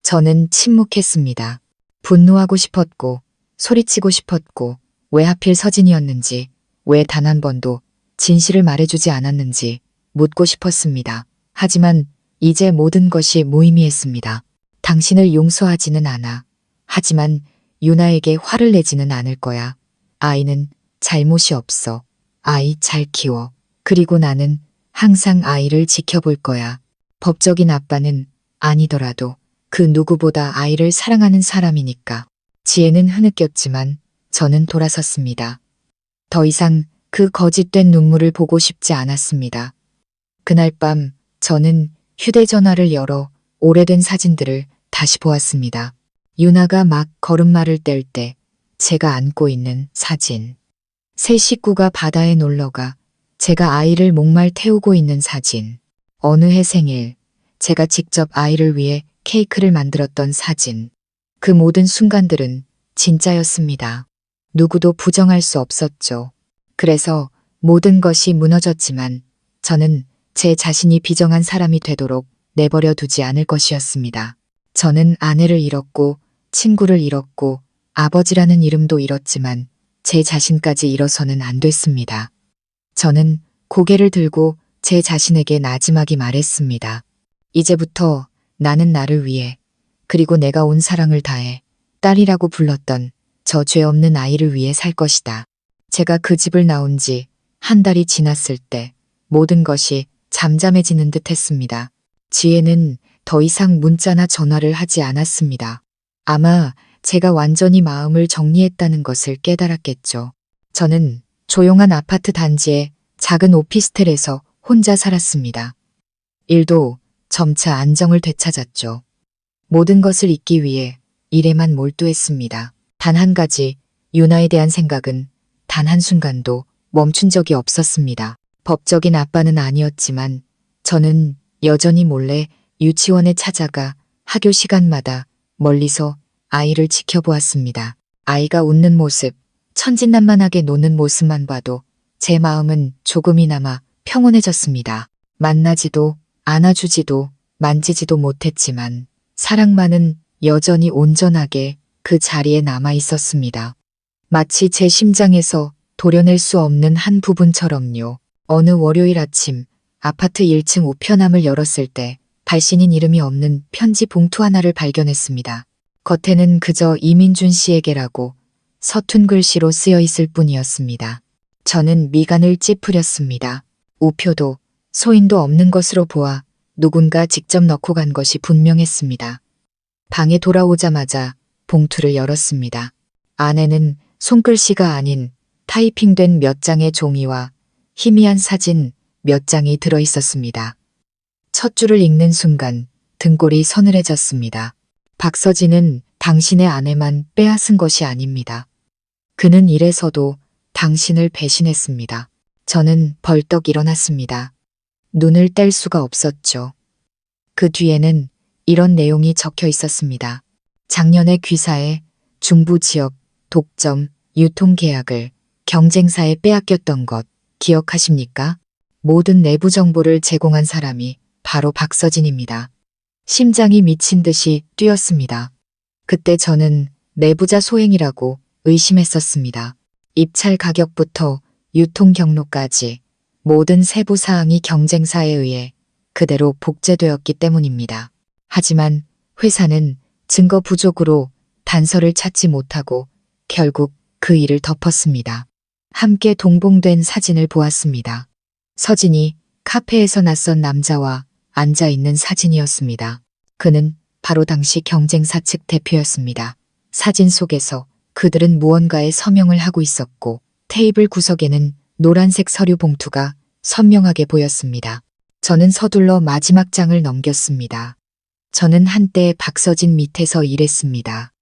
저는 침묵했습니다. 분노하고 싶었고 소리치고 싶었고 왜 하필 서진이었는지 왜 단 한 번도 진실을 말해주지 않았는지 묻고 싶었습니다. 하지만 이제 모든 것이 무의미했습니다. 당신을 용서하지는 않아. 하지만 유나에게 화를 내지는 않을 거야. 아이는 잘못이 없어. 아이 잘 키워. 그리고 나는 항상 아이를 지켜볼 거야. 법적인 아빠는 아니더라도 그 누구보다 아이를 사랑하는 사람이니까. 지혜는 흐느꼈지만 저는 돌아섰습니다. 더 이상 그 거짓된 눈물을 보고 싶지 않았습니다. 그날 밤 저는 휴대전화를 열어 오래된 사진들을 다시 보았습니다. 유나가 막 걸음마를 뗄 때 제가 안고 있는 사진. 세 식구가 바다에 놀러가 제가 아이를 목말 태우고 있는 사진. 어느 해 생일, 제가 직접 아이를 위해 케이크를 만들었던 사진. 그 모든 순간들은 진짜였습니다. 누구도 부정할 수 없었죠. 그래서 모든 것이 무너졌지만 저는 제 자신이 비정한 사람이 되도록 내버려 두지 않을 것이었습니다. 저는 아내를 잃었고 친구를 잃었고 아버지라는 이름도 잃었지만 제 자신까지 잃어서는 안 됐습니다. 저는 고개를 들고 제 자신에게 나지막이 말했습니다. 이제부터 나는 나를 위해 그리고 내가 온 사랑을 다해 딸이라고 불렀던 저 죄 없는 아이를 위해 살 것이다. 제가 그 집을 나온 지 한 달이 지났을 때 모든 것이 잠잠해지는 듯 했습니다. 지혜는 더 이상 문자나 전화를 하지 않았습니다. 아마 제가 완전히 마음을 정리했다는 것을 깨달았겠죠. 저는 조용한 아파트 단지의 작은 오피스텔에서 혼자 살았습니다. 일도 점차 안정을 되찾았죠. 모든 것을 잊기 위해 일에만 몰두했습니다. 단 한 가지, 유나에 대한 생각은 단 한순간도 멈춘 적이 없었습니다. 법적인 아빠는 아니었지만 저는 여전히 몰래 유치원에 찾아가 학교 시간마다 멀리서 아이를 지켜보았습니다. 아이가 웃는 모습, 천진난만하게 노는 모습만 봐도 제 마음은 조금이나마 평온해졌습니다. 만나지도 안아주지도 만지지도 못했지만 사랑만은 여전히 온전하게 그 자리에 남아 있었습니다. 마치 제 심장에서 도려낼 수 없는 한 부분처럼요. 어느 월요일 아침 아파트 1층 우편함을 열었을 때 발신인 이름이 없는 편지 봉투 하나를 발견했습니다. 겉에는 그저 이민준 씨에게라고 서툰 글씨로 쓰여 있을 뿐이었습니다. 저는 미간을 찌푸렸습니다. 우표도 소인도 없는 것으로 보아 누군가 직접 넣고 간 것이 분명했습니다. 방에 돌아오자마자 봉투를 열었습니다. 안에는 손글씨가 아닌 타이핑된 몇 장의 종이와 희미한 사진 몇 장이 들어 있었습니다. 첫 줄을 읽는 순간 등골이 서늘해졌습니다. 박서진은 당신의 아내만 빼앗은 것이 아닙니다. 그는 이래서도 당신을 배신했습니다. 저는 벌떡 일어났습니다. 눈을 뗄 수가 없었죠. 그 뒤에는 이런 내용이 적혀 있었습니다. 작년에 귀사해 중부 지역 독점 유통 계약을 경쟁사에 빼앗겼던 것 기억하십니까? 모든 내부 정보를 제공한 사람이 바로 박서진입니다. 심장이 미친 듯이 뛰었습니다. 그때 저는 내부자 소행이라고 의심했었습니다. 입찰 가격부터 유통 경로까지 모든 세부 사항이 경쟁사에 의해 그대로 복제되었기 때문입니다. 하지만 회사는 증거 부족으로 단서를 찾지 못하고 결국 그 일을 덮었습니다. 함께 동봉된 사진을 보았습니다. 서진이 카페에서 낯선 남자와 앉아있는 사진이었습니다. 그는 바로 당시 경쟁사 측 대표였습니다. 사진 속에서 그들은 무언가에 서명을 하고 있었고 테이블 구석에는 노란색 서류 봉투가 선명하게 보였습니다. 저는 서둘러 마지막 장을 넘겼습니다. 저는 한때 박서진 밑에서 일했습니다.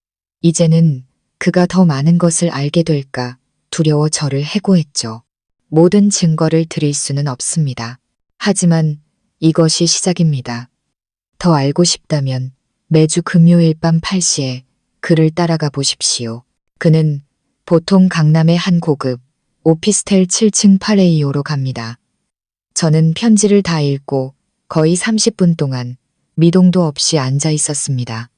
이제는 그가 더 많은 것을 알게 될까 두려워 저를 해고했죠. 모든 증거를 드릴 수는 없습니다. 하지만 이것이 시작입니다. 더 알고 싶다면 매주 금요일 밤 8시에 그를 따라가 보십시오. 그는 보통 강남의 한 고급 오피스텔 7층 파레이오로 갑니다. 저는 편지를 다 읽고 거의 30분 동안 미동도 없이 앉아 있었습니다.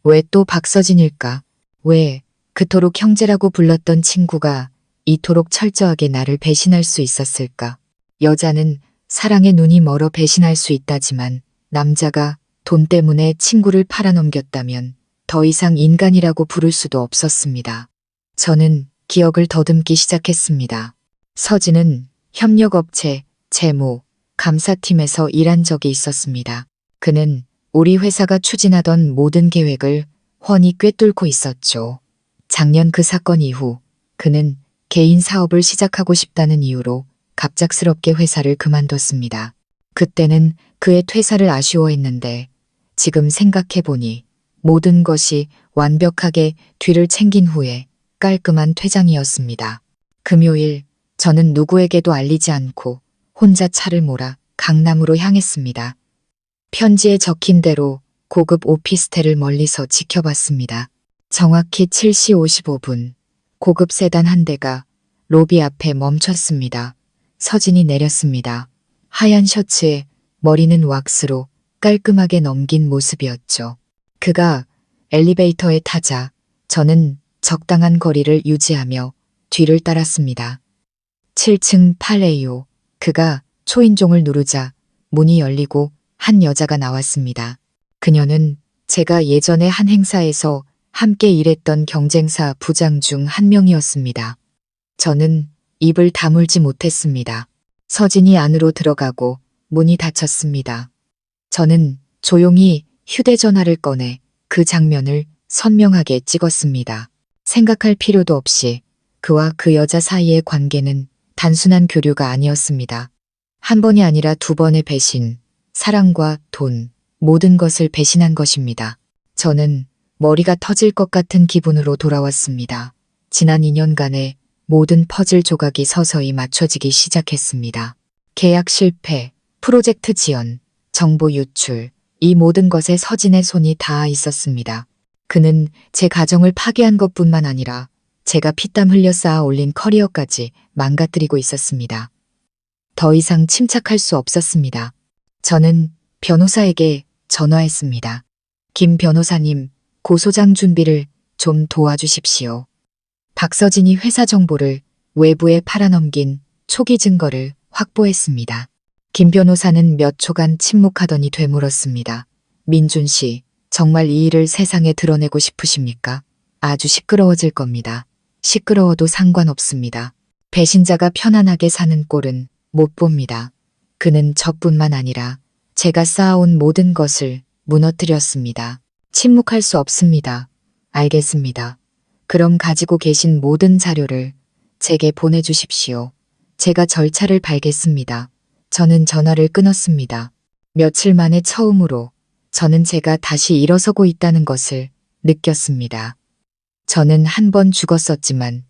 왜 또 박서진일까? 왜 그토록 형제라고 불렀던 친구가 이토록 철저하게 나를 배신할 수 있었을까? 여자는 사랑에 눈이 멀어 배신할 수 있다지만 남자가 돈 때문에 친구를 팔아넘겼다면 더 이상 인간이라고 부를 수도 없었습니다. 저는 기억을 더듬기 시작했습니다. 서진은 협력업체, 재무, 감사팀에서 일한 적이 있었습니다. 그는 우리 회사가 추진하던 모든 계획을 훤히 꿰뚫고 있었죠. 작년 그 사건 이후 그는 개인 사업을 시작하고 싶다는 이유로 갑작스럽게 회사를 그만뒀습니다. 그때는 그의 퇴사를 아쉬워했는데 지금 생각해보니 모든 것이 완벽하게 뒤를 챙긴 후에 깔끔한 퇴장이었습니다. 금요일 저는 누구에게도 알리지 않고 혼자 차를 몰아 강남으로 향했습니다. 편지에 적힌 대로 고급 오피스텔을 멀리서 지켜봤습니다. 정확히 7시 55분 고급 세단 한 대가 로비 앞에 멈췄습니다. 서진이 내렸습니다. 하얀 셔츠에 머리는 왁스로 깔끔하게 넘긴 모습이었죠. 그가 엘리베이터에 타자 저는 적당한 거리를 유지하며 뒤를 따랐습니다. 7층 팔레이오. 그가 초인종을 누르자 문이 열리고 한 여자가 나왔습니다. 그녀는 제가 예전에 한 행사에서 함께 일했던 경쟁사 부장 중 한 명이었습니다. 저는 입을 다물지 못했습니다. 서진이 안으로 들어가고 문이 닫혔습니다. 저는 조용히 휴대전화를 꺼내 그 장면을 선명하게 찍었습니다. 생각할 필요도 없이 그와 그 여자 사이의 관계는 단순한 교류가 아니었습니다. 한 번이 아니라 두 번의 배신, 사랑과 돈, 모든 것을 배신한 것입니다. 저는 머리가 터질 것 같은 기분으로 돌아왔습니다. 지난 2년간의 모든 퍼즐 조각이 서서히 맞춰지기 시작했습니다. 계약 실패, 프로젝트 지연, 정보 유출, 이 모든 것에 서진의 손이 닿아 있었습니다. 그는 제 가정을 파괴한 것뿐만 아니라 제가 피땀 흘려 쌓아 올린 커리어까지 망가뜨리고 있었습니다. 더 이상 침착할 수 없었습니다. 저는 변호사에게 전화했습니다. 김 변호사님, 고소장 준비를 좀 도와주십시오. 박서진이 회사 정보를 외부에 팔아넘긴 초기 증거를 확보했습니다. 김 변호사는 몇 초간 침묵하더니 되물었습니다. 민준 씨, 정말 이 일을 세상에 드러내고 싶으십니까? 아주 시끄러워질 겁니다. 시끄러워도 상관없습니다. 배신자가 편안하게 사는 꼴은 못 봅니다. 그는 저뿐만 아니라 제가 쌓아온 모든 것을 무너뜨렸습니다. 침묵할 수 없습니다. 알겠습니다. 그럼 가지고 계신 모든 자료를 제게 보내주십시오. 제가 절차를 밟겠습니다. 저는 전화를 끊었습니다. 며칠 만에 처음으로 저는 제가 다시 일어서고 있다는 것을 느꼈습니다. 저는 한 번 죽었었지만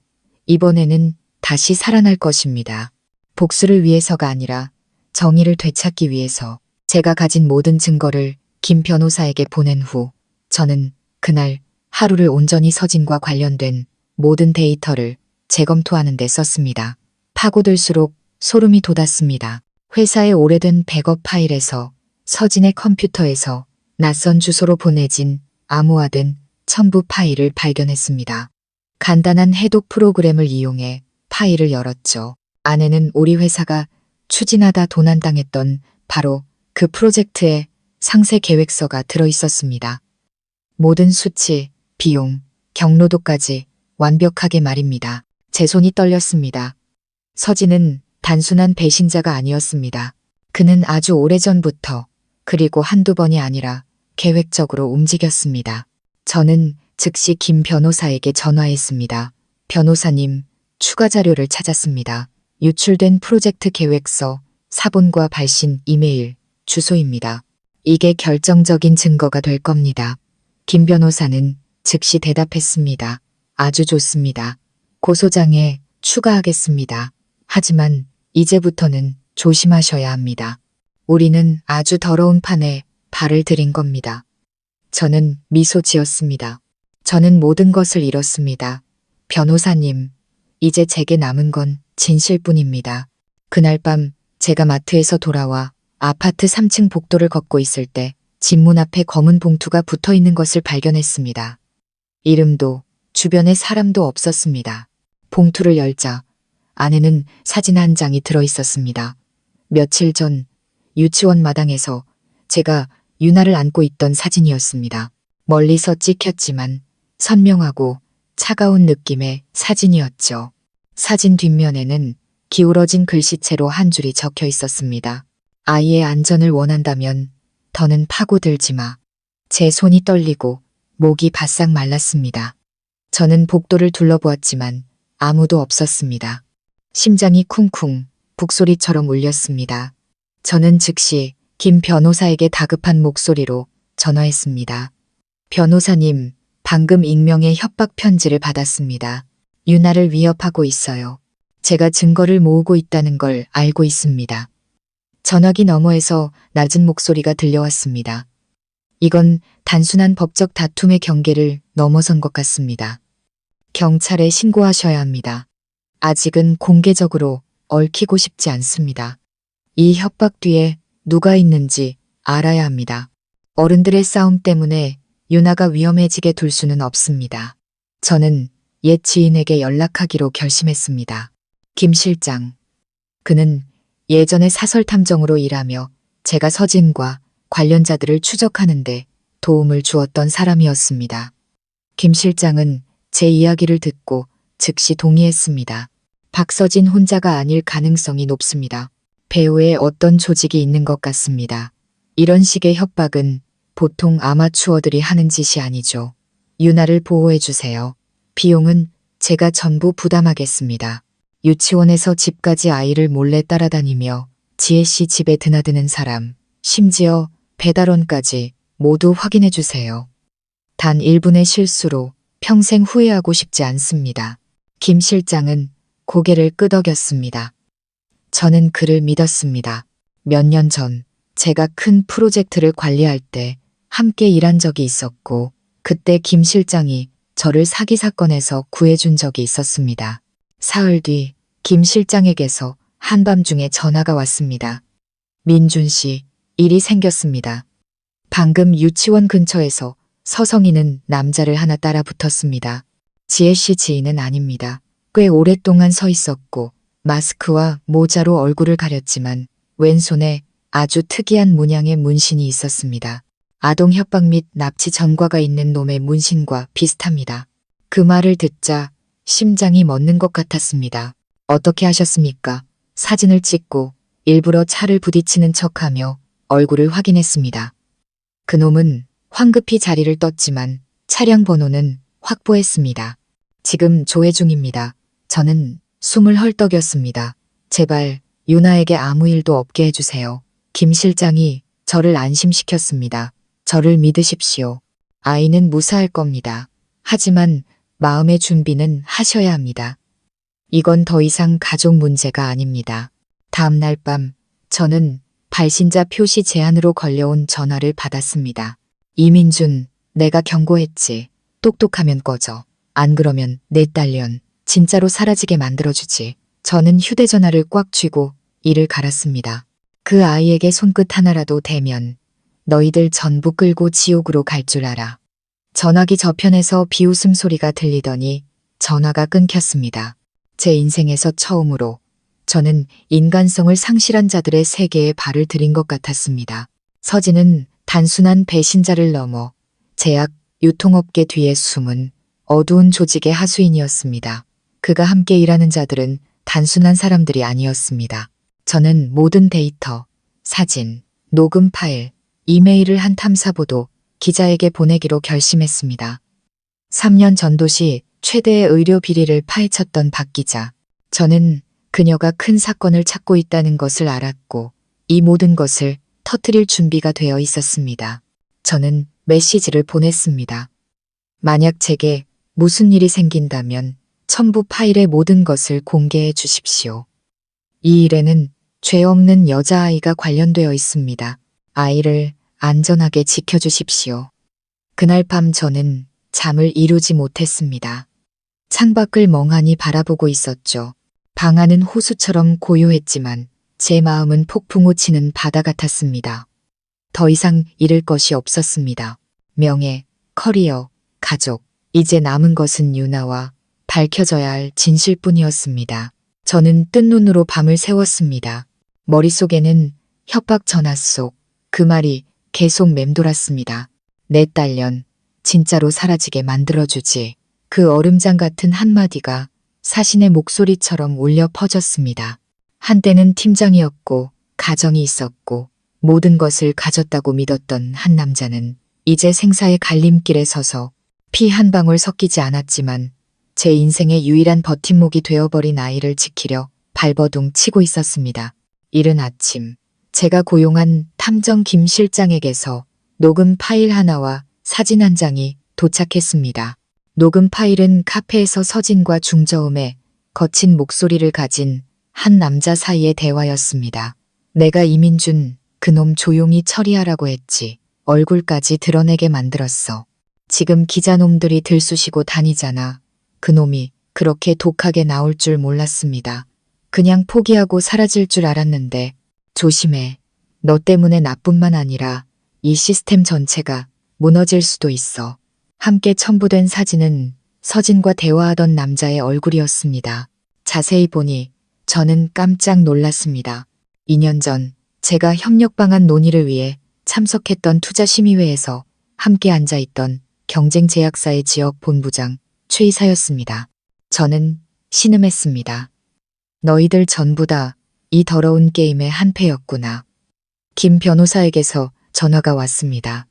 이번에는 다시 살아날 것입니다. 복수를 위해서가 아니라 정의를 되찾기 위해서 제가 가진 모든 증거를 김 변호사에게 보낸 후 저는 그날 하루를 온전히 서진과 관련된 모든 데이터를 재검토하는 데 썼습니다. 파고들수록 소름이 돋았습니다. 회사의 오래된 백업 파일에서 서진의 컴퓨터에서 낯선 주소로 보내진 암호화된 첨부 파일을 발견했습니다. 간단한 해독 프로그램을 이용해 파일을 열었죠. 안에는 우리 회사가 추진하다 도난당했던 바로 그 프로젝트의 상세 계획서가 들어있었습니다. 모든 수치, 비용, 경로도까지 완벽하게 말입니다. 제 손이 떨렸습니다. 서진은 단순한 배신자가 아니었습니다. 그는 아주 오래전부터 그리고 한두 번이 아니라 계획적으로 움직였습니다. 저는 즉시 김 변호사에게 전화했습니다. 변호사님, 추가 자료를 찾았습니다. 유출된 프로젝트 계획서, 사본과 발신 이메일, 주소입니다. 이게 결정적인 증거가 될 겁니다. 김 변호사는 즉시 대답했습니다. 아주 좋습니다. 고소장에 추가하겠습니다. 하지만 이제부터는 조심하셔야 합니다. 우리는 아주 더러운 판에 발을 들인 겁니다. 저는 미소 지었습니다. 저는 모든 것을 잃었습니다. 변호사님, 이제 제게 남은 건 진실뿐입니다. 그날 밤 제가 마트에서 돌아와 아파트 3층 복도를 걷고 있을 때 집 문 앞에 검은 봉투가 붙어 있는 것을 발견했습니다. 이름도 주변에 사람도 없었습니다. 봉투를 열자 안에는 사진 한 장이 들어 있었습니다. 며칠 전 유치원 마당에서 제가 유나를 안고 있던 사진이었습니다. 멀리서 찍혔지만 선명하고 차가운 느낌의 사진이었죠. 사진 뒷면에는 기울어진 글씨체로 한 줄이 적혀 있었습니다. 아이의 안전을 원한다면 더는 파고들지 마. 제 손이 떨리고 목이 바싹 말랐습니다. 저는 복도를 둘러보았지만 아무도 없었습니다. 심장이 쿵쿵 북소리처럼 울렸습니다. 저는 즉시 김 변호사에게 다급한 목소리로 전화했습니다. 변호사님, 방금 익명의 협박 편지를 받았습니다. 유나를 위협하고 있어요. 제가 증거를 모으고 있다는 걸 알고 있습니다. 전화기 너머에서 낮은 목소리가 들려왔습니다. 이건 단순한 법적 다툼의 경계를 넘어선 것 같습니다. 경찰에 신고하셔야 합니다. 아직은 공개적으로 얽히고 싶지 않습니다. 이 협박 뒤에 누가 있는지 알아야 합니다. 어른들의 싸움 때문에 유나가 위험해지게 둘 수는 없습니다. 저는 옛 지인에게 연락하기로 결심했습니다. 김 실장. 그는 예전에 사설 탐정으로 일하며 제가 서진과 관련자들을 추적하는데 도움을 주었던 사람이었습니다. 김 실장은 제 이야기를 듣고 즉시 동의했습니다. 박서진 혼자가 아닐 가능성이 높습니다. 배후에 어떤 조직이 있는 것 같습니다. 이런 식의 협박은 보통 아마추어들이 하는 짓이 아니죠. 유나를 보호해주세요. 비용은 제가 전부 부담하겠습니다. 유치원에서 집까지 아이를 몰래 따라다니며 지혜 씨 집에 드나드는 사람, 심지어 배달원까지 모두 확인해주세요. 단 1분의 실수로 평생 후회하고 싶지 않습니다. 김 실장은 고개를 끄덕였습니다. 저는 그를 믿었습니다. 몇 년 전 제가 큰 프로젝트를 관리할 때 함께 일한 적이 있었고 그때 김 실장이 저를 사기 사건에서 구해준 적이 있었습니다. 사흘 뒤 김 실장에게서 한밤중에 전화가 왔습니다. 민준 씨, 일이 생겼습니다. 방금 유치원 근처에서 서성이는 남자를 하나 따라 붙었습니다. 지혜 씨 지인은 아닙니다. 꽤 오랫동안 서 있었고 마스크와 모자로 얼굴을 가렸지만 왼손에 아주 특이한 문양의 문신이 있었습니다. 아동 협박 및 납치 전과가 있는 놈의 문신과 비슷합니다. 그 말을 듣자 심장이 멎는 것 같았습니다. 어떻게 하셨습니까? 사진을 찍고 일부러 차를 부딪히는 척하며 얼굴을 확인했습니다. 그놈은 황급히 자리를 떴지만 차량 번호는 확보했습니다. 지금 조회 중입니다. 저는 숨을 헐떡였습니다. 제발 유나에게 아무 일도 없게 해주세요. 김 실장이 저를 안심시켰습니다. 저를 믿으십시오. 아이는 무사할 겁니다. 하지만 마음의 준비는 하셔야 합니다. 이건 더 이상 가족 문제가 아닙니다. 다음 날 밤 저는 발신자 표시 제한으로 걸려온 전화를 받았습니다. 이민준, 내가 경고했지. 똑똑하면 꺼져. 안 그러면 내 딸년 진짜로 사라지게 만들어주지. 저는 휴대전화를 꽉 쥐고 이를 갈았습니다. 그 아이에게 손끝 하나라도 대면 너희들 전부 끌고 지옥으로 갈 줄 알아. 전화기 저편에서 비웃음 소리가 들리더니 전화가 끊겼습니다. 제 인생에서 처음으로 저는 인간성을 상실한 자들의 세계에 발을 들인 것 같았습니다. 서진은 단순한 배신자를 넘어 제약, 유통업계 뒤에 숨은 어두운 조직의 하수인이었습니다. 그가 함께 일하는 자들은 단순한 사람들이 아니었습니다. 저는 모든 데이터, 사진, 녹음 파일, 이메일을 한 탐사보도 기자에게 보내기로 결심했습니다. 3년 전도시 최대의 의료 비리를 파헤쳤던 박 기자. 저는 그녀가 큰 사건을 찾고 있다는 것을 알았고 이 모든 것을 터뜨릴 준비가 되어 있었습니다. 저는 메시지를 보냈습니다. 만약 제게 무슨 일이 생긴다면 첨부 파일의 모든 것을 공개해 주십시오. 이 일에는 죄 없는 여자아이가 관련되어 있습니다. 아이를 안전하게 지켜주십시오. 그날 밤 저는 잠을 이루지 못했습니다. 창밖을 멍하니 바라보고 있었죠. 방 안은 호수처럼 고요했지만 제 마음은 폭풍우 치는 바다 같았습니다. 더 이상 잃을 것이 없었습니다. 명예, 커리어, 가족, 이제 남은 것은 유나와 밝혀져야 할 진실뿐이었습니다. 저는 뜬 눈으로 밤을 새웠습니다. 머릿속에는 협박 전화 속 그 말이 계속 맴돌았습니다. 내 딸년, 진짜로 사라지게 만들어주지. 그 얼음장 같은 한마디가 사신의 목소리처럼 울려 퍼졌습니다. 한때는 팀장이었고 가정이 있었고 모든 것을 가졌다고 믿었던 한 남자는 이제 생사의 갈림길에 서서 피 한 방울 섞이지 않았지만 제 인생의 유일한 버팀목이 되어버린 아이를 지키려 발버둥 치고 있었습니다. 이른 아침 제가 고용한 탐정 김 실장에게서 녹음 파일 하나와 사진 한 장이 도착했습니다. 녹음 파일은 카페에서 서진과 중저음의 거친 목소리를 가진 한 남자 사이의 대화였습니다. 내가 이민준, 그놈 조용히 처리하라고 했지. 얼굴까지 드러내게 만들었어. 지금 기자놈들이 들쑤시고 다니잖아. 그놈이 그렇게 독하게 나올 줄 몰랐습니다. 그냥 포기하고 사라질 줄 알았는데 조심해. 너 때문에 나뿐만 아니라 이 시스템 전체가 무너질 수도 있어. 함께 첨부된 사진은 서진과 대화하던 남자의 얼굴이었습니다. 자세히 보니 저는 깜짝 놀랐습니다. 2년 전 제가 협력 방안 논의를 위해 참석했던 투자심의회에서 함께 앉아있던 경쟁제약사의 지역 본부장 최 이사였습니다. 저는 신음했습니다. 너희들 전부 다 이 더러운 게임의 한패였구나. 김 변호사에게서 전화가 왔습니다.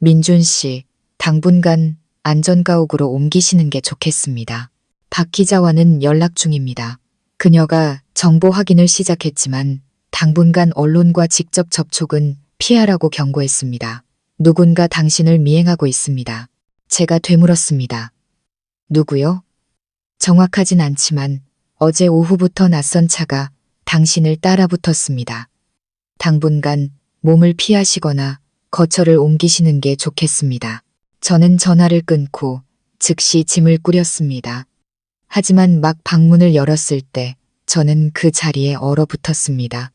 민준 씨, 당분간 안전가옥으로 옮기시는 게 좋겠습니다. 박 기자와는 연락 중입니다. 그녀가 정보 확인을 시작했지만 당분간 언론과 직접 접촉은 피하라고 경고했습니다. 누군가 당신을 미행하고 있습니다. 제가 되물었습니다. 누구요? 정확하진 않지만 어제 오후부터 낯선 차가 당신을 따라붙었습니다. 당분간 몸을 피하시거나 거처를 옮기시는 게 좋겠습니다. 저는 전화를 끊고 즉시 짐을 꾸렸습니다. 하지만 막 방문을 열었을 때 저는 그 자리에 얼어붙었습니다.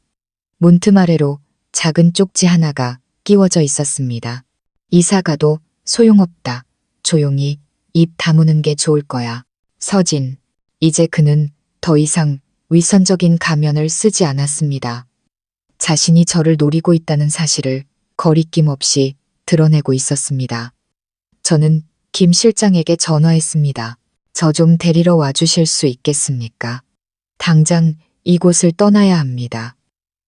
문틈 아래로 작은 쪽지 하나가 끼워져 있었습니다. 이사 가도 소용없다. 조용히 입 다무는 게 좋을 거야. 서진. 이제 그는 더 이상 위선적인 가면을 쓰지 않았습니다. 자신이 저를 노리고 있다는 사실을 거리낌 없이 드러내고 있었습니다. 저는 김 실장에게 전화했습니다. 저 좀 데리러 와주실 수 있겠습니까? 당장 이곳을 떠나야 합니다.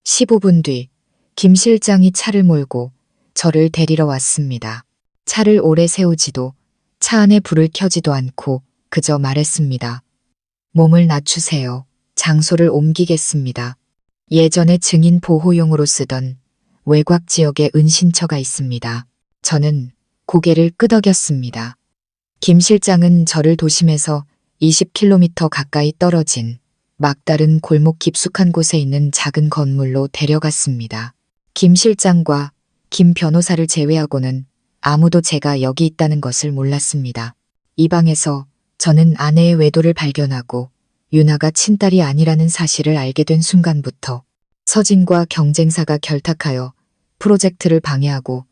15분 뒤 김 실장이 차를 몰고 저를 데리러 왔습니다. 차를 오래 세우지도 차 안에 불을 켜지도 않고 그저 말했습니다. 몸을 낮추세요. 장소를 옮기겠습니다. 예전에 증인 보호용으로 쓰던 외곽 지역에 은신처가 있습니다. 저는 고개를 끄덕였습니다. 김 실장은 저를 도심에서 20km 가까이 떨어진 막다른 골목 깊숙한 곳에 있는 작은 건물로 데려갔습니다. 김 실장과 김 변호사를 제외하고는 아무도 제가 여기 있다는 것을 몰랐습니다. 이 방에서 저는 아내의 외도를 발견하고 유나가 친딸이 아니라는 사실을 알게 된 순간부터 서진과 경쟁사가 결탁하여 프로젝트를 방해하고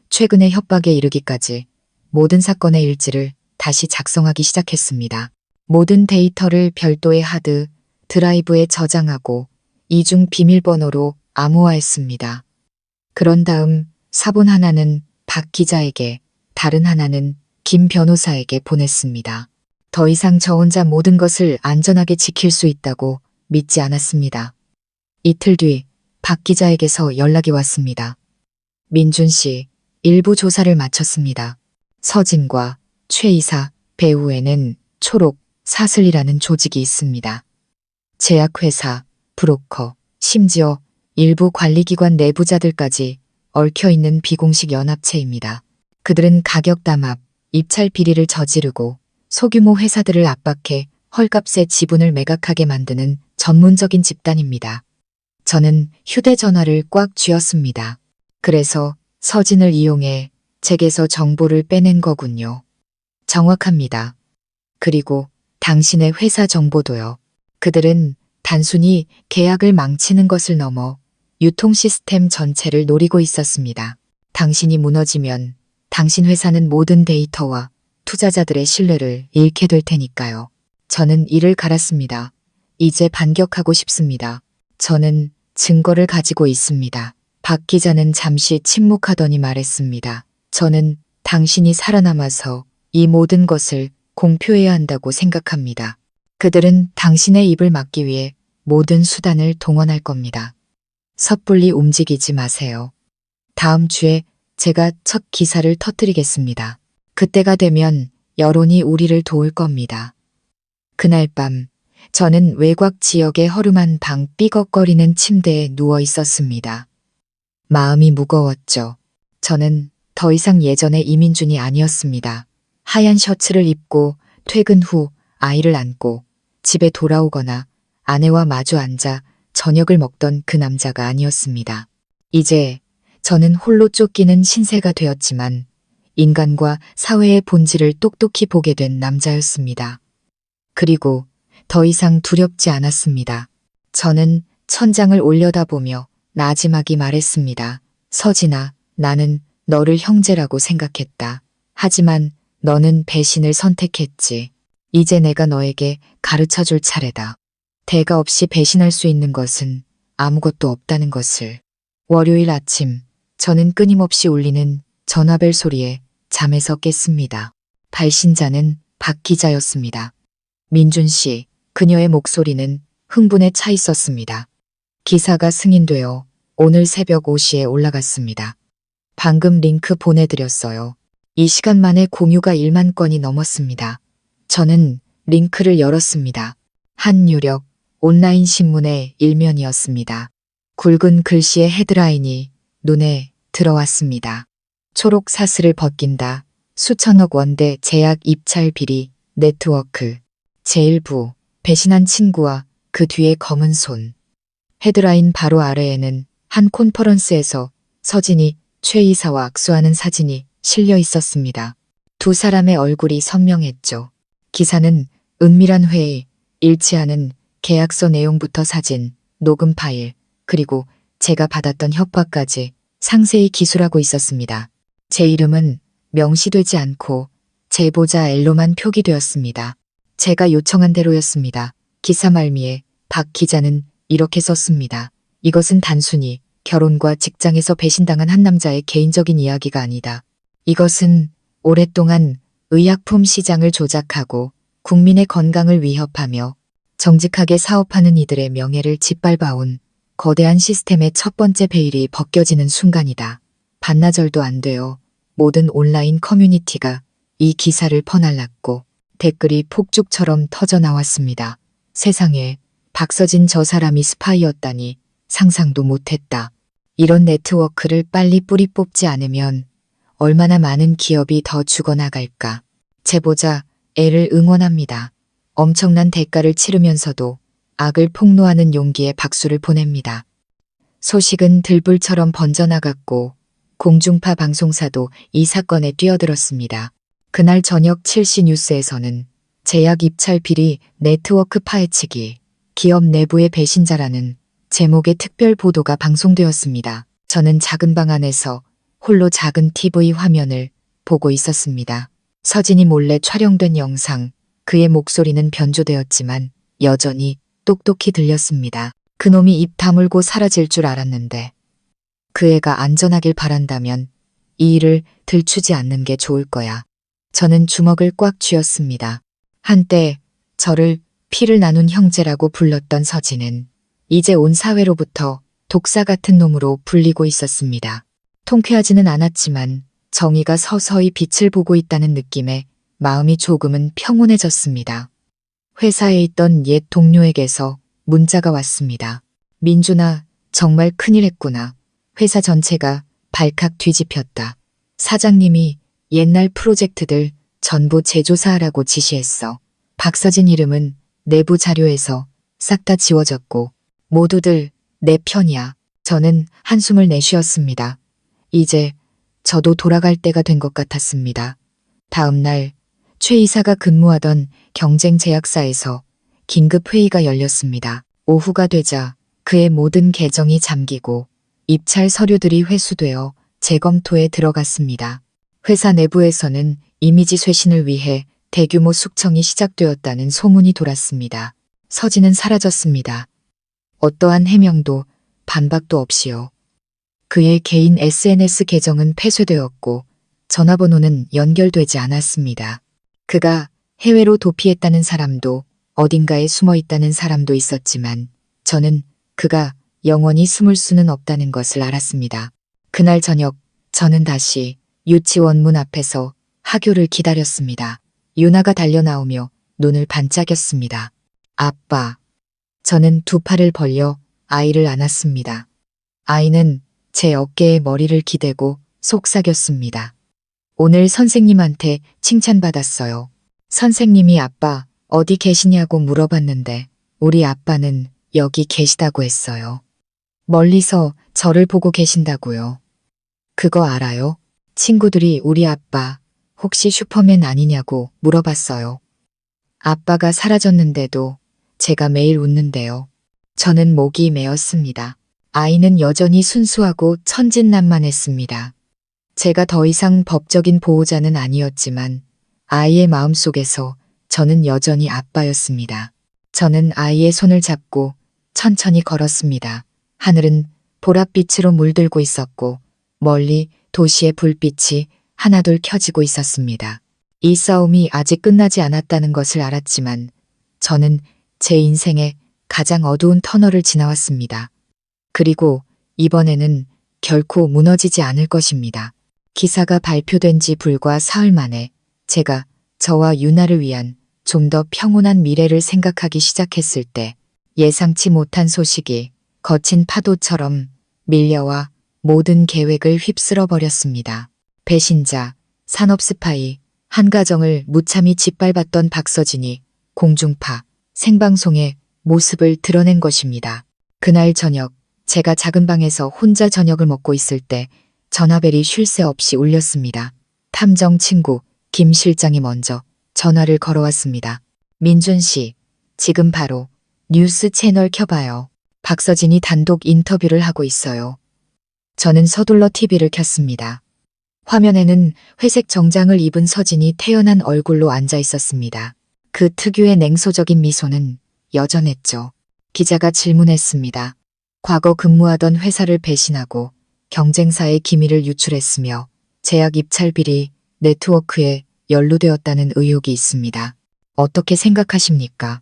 최근의 협박에 이르기까지 모든 사건의 일지를 다시 작성하기 시작했습니다. 모든 데이터를 별도의 하드, 드라이브에 저장하고 이중 비밀번호로 암호화했습니다. 그런 다음 사본 하나는 박 기자에게, 다른 하나는 김 변호사에게 보냈습니다. 더 이상 저 혼자 모든 것을 안전하게 지킬 수 있다고 믿지 않았습니다. 이틀 뒤 박 기자에게서 연락이 왔습니다. 민준 씨, 일부 조사를 마쳤습니다. 서진과 최 이사 배후에는 초록 사슬이라는 조직이 있습니다. 제약회사, 브로커, 심지어 일부 관리기관 내부자들까지 얽혀있는 비공식 연합체입니다. 그들은 가격 담합, 입찰 비리를 저지르고 소규모 회사들을 압박해 헐값에 지분을 매각하게 만드는 전문적인 집단입니다. 저는 휴대전화를 꽉 쥐었습니다. 그래서 서진을 이용해 제게서 정보를 빼낸 거군요. 정확합니다. 그리고 당신의 회사 정보도요. 그들은 단순히 계약을 망치는 것을 넘어 유통 시스템 전체를 노리고 있었습니다. 당신이 무너지면 당신 회사는 모든 데이터와 투자자들의 신뢰를 잃게 될 테니까요. 저는 이를 갈았습니다. 이제 반격하고 싶습니다. 저는 증거를 가지고 있습니다. 박 기자는 잠시 침묵하더니 말했습니다. 저는 당신이 살아남아서 이 모든 것을 공표해야 한다고 생각합니다. 그들은 당신의 입을 막기 위해 모든 수단을 동원할 겁니다. 섣불리 움직이지 마세요. 다음 주에 제가 첫 기사를 터뜨리겠습니다. 그때가 되면 여론이 우리를 도울 겁니다. 그날 밤 저는 외곽 지역의 허름한 방 삐걱거리는 침대에 누워 있었습니다. 마음이 무거웠죠. 저는 더 이상 예전의 이민준이 아니었습니다. 하얀 셔츠를 입고 퇴근 후 아이를 안고 집에 돌아오거나 아내와 마주 앉아 저녁을 먹던 그 남자가 아니었습니다. 이제 저는 홀로 쫓기는 신세가 되었지만 인간과 사회의 본질을 똑똑히 보게 된 남자였습니다. 그리고 더 이상 두렵지 않았습니다. 저는 천장을 올려다보며 나지막이 말했습니다. 서진아, 나는 너를 형제라고 생각했다. 하지만 너는 배신을 선택했지. 이제 내가 너에게 가르쳐줄 차례다. 대가 없이 배신할 수 있는 것은 아무것도 없다는 것을. 월요일 아침, 저는 끊임없이 울리는 전화벨 소리에 잠에서 깼습니다. 발신자는 박 기자였습니다. 민준 씨, 그녀의 목소리는 흥분에 차 있었습니다. 기사가 승인되어 오늘 새벽 5시에 올라갔습니다. 방금 링크 보내드렸어요. 이 시간 만에 공유가 1만 건이 넘었습니다. 저는 링크를 열었습니다. 한 유력 온라인 신문의 일면이었습니다. 굵은 글씨의 헤드라인이 눈에 들어왔습니다. 초록 사슬을 벗긴다. 수천억 원대 제약 입찰 비리 네트워크. 제1부 배신한 친구와 그 뒤에 검은 손. 헤드라인 바로 아래에는 한 콘퍼런스에서 서진이 최 이사와 악수하는 사진이 실려 있었습니다. 두 사람의 얼굴이 선명했죠. 기사는 은밀한 회의, 일치하는 계약서 내용부터 사진, 녹음 파일, 그리고 제가 받았던 협박까지 상세히 기술하고 있었습니다. 제 이름은 명시되지 않고 제보자 엘로만 표기되었습니다. 제가 요청한 대로였습니다. 기사 말미에 박 기자는 이렇게 썼습니다. 이것은 단순히 결혼과 직장에서 배신당한 한 남자의 개인적인 이야기가 아니다. 이것은 오랫동안 의약품 시장을 조작하고 국민의 건강을 위협하며 정직하게 사업하는 이들의 명예를 짓밟아온 거대한 시스템의 첫 번째 베일이 벗겨지는 순간이다. 반나절도 안 되어 모든 온라인 커뮤니티가 이 기사를 퍼날랐고 댓글이 폭죽처럼 터져 나왔습니다. 세상에, 박서진 저 사람이 스파이였다니 상상도 못했다. 이런 네트워크를 빨리 뿌리 뽑지 않으면 얼마나 많은 기업이 더 죽어나갈까. 제보자 L을 응원합니다. 엄청난 대가를 치르면서도 악을 폭로하는 용기에 박수를 보냅니다. 소식은 들불처럼 번져나갔고 공중파 방송사도 이 사건에 뛰어들었습니다. 그날 저녁 7시 뉴스에서는 제약 입찰 비리 네트워크 파헤치기, 기업 내부의 배신자라는 제목의 특별 보도가 방송되었습니다. 저는 작은 방 안에서 홀로 작은 TV 화면을 보고 있었습니다. 서진이 몰래 촬영된 영상, 그의 목소리는 변조되었지만 여전히 똑똑히 들렸습니다. 그놈이 입 다물고 사라질 줄 알았는데 그 애가 안전하길 바란다면 이 일을 들추지 않는 게 좋을 거야. 저는 주먹을 꽉 쥐었습니다. 한때 저를 피를 나눈 형제라고 불렀던 서진은 이제 온 사회로부터 독사 같은 놈으로 불리고 있었습니다. 통쾌하지는 않았지만 정의가 서서히 빛을 보고 있다는 느낌에 마음이 조금은 평온해졌습니다. 회사에 있던 옛 동료에게서 문자가 왔습니다. 민준아, 정말 큰일 했구나. 회사 전체가 발칵 뒤집혔다. 사장님이 옛날 프로젝트들 전부 재조사하라고 지시했어. 박서진 이름은 내부 자료에서 싹 다 지워졌고 모두들 내 편이야. 저는 한숨을 내쉬었습니다. 이제 저도 돌아갈 때가 된 것 같았습니다. 다음 날 최 이사가 근무하던 경쟁 제약사에서 긴급 회의가 열렸습니다. 오후가 되자 그의 모든 계정이 잠기고 입찰 서류들이 회수되어 재검토에 들어갔습니다. 회사 내부에서는 이미지 쇄신을 위해 대규모 숙청이 시작되었다는 소문이 돌았습니다. 서진은 사라졌습니다. 어떠한 해명도 반박도 없이요. 그의 개인 SNS 계정은 폐쇄되었고 전화번호는 연결되지 않았습니다. 그가 해외로 도피했다는 사람도 어딘가에 숨어 있다는 사람도 있었지만 저는 그가 영원히 숨을 수는 없다는 것을 알았습니다. 그날 저녁 저는 다시 유치원 문 앞에서 하교를 기다렸습니다. 유나가 달려나오며 눈을 반짝였습니다. 아빠. 저는 두 팔을 벌려 아이를 안았습니다. 아이는 제 어깨에 머리를 기대고 속삭였습니다. 오늘 선생님한테 칭찬받았어요. 선생님이 아빠 어디 계시냐고 물어봤는데 우리 아빠는 여기 계시다고 했어요. 멀리서 저를 보고 계신다고요. 그거 알아요? 친구들이 우리 아빠 혹시 슈퍼맨 아니냐고 물어봤어요. 아빠가 사라졌는데도 제가 매일 웃는데요. 저는 목이 메었습니다. 아이는 여전히 순수하고 천진난만했습니다. 제가 더 이상 법적인 보호자는 아니었지만 아이의 마음속에서 저는 여전히 아빠였습니다. 저는 아이의 손을 잡고 천천히 걸었습니다. 하늘은 보랏빛으로 물들고 있었고 멀리 도시의 불빛이 하나둘 켜지고 있었습니다. 이 싸움이 아직 끝나지 않았다는 것을 알았지만 저는 제 인생의 가장 어두운 터널을 지나왔습니다. 그리고 이번에는 결코 무너지지 않을 것입니다. 기사가 발표된 지 불과 사흘 만에 제가 저와 유나를 위한 좀 더 평온한 미래를 생각하기 시작했을 때 예상치 못한 소식이 거친 파도처럼 밀려와 모든 계획을 휩쓸어 버렸습니다. 배신자, 산업 스파이, 한 가정을 무참히 짓밟았던 박서진이 공중파, 생방송에 모습을 드러낸 것입니다. 그날 저녁 제가 작은 방에서 혼자 저녁을 먹고 있을 때 전화벨이 쉴 새 없이 울렸습니다. 탐정 친구 김 실장이 먼저 전화를 걸어왔습니다. 민준 씨, 지금 바로 뉴스 채널 켜봐요. 박서진이 단독 인터뷰를 하고 있어요. 저는 서둘러 TV를 켰습니다. 화면에는 회색 정장을 입은 서진이 태연한 얼굴로 앉아 있었습니다. 그 특유의 냉소적인 미소는 여전했죠. 기자가 질문했습니다. 과거 근무하던 회사를 배신하고 경쟁사의 기밀을 유출했으며 제약 입찰 비리 네트워크에 연루되었다는 의혹이 있습니다. 어떻게 생각하십니까?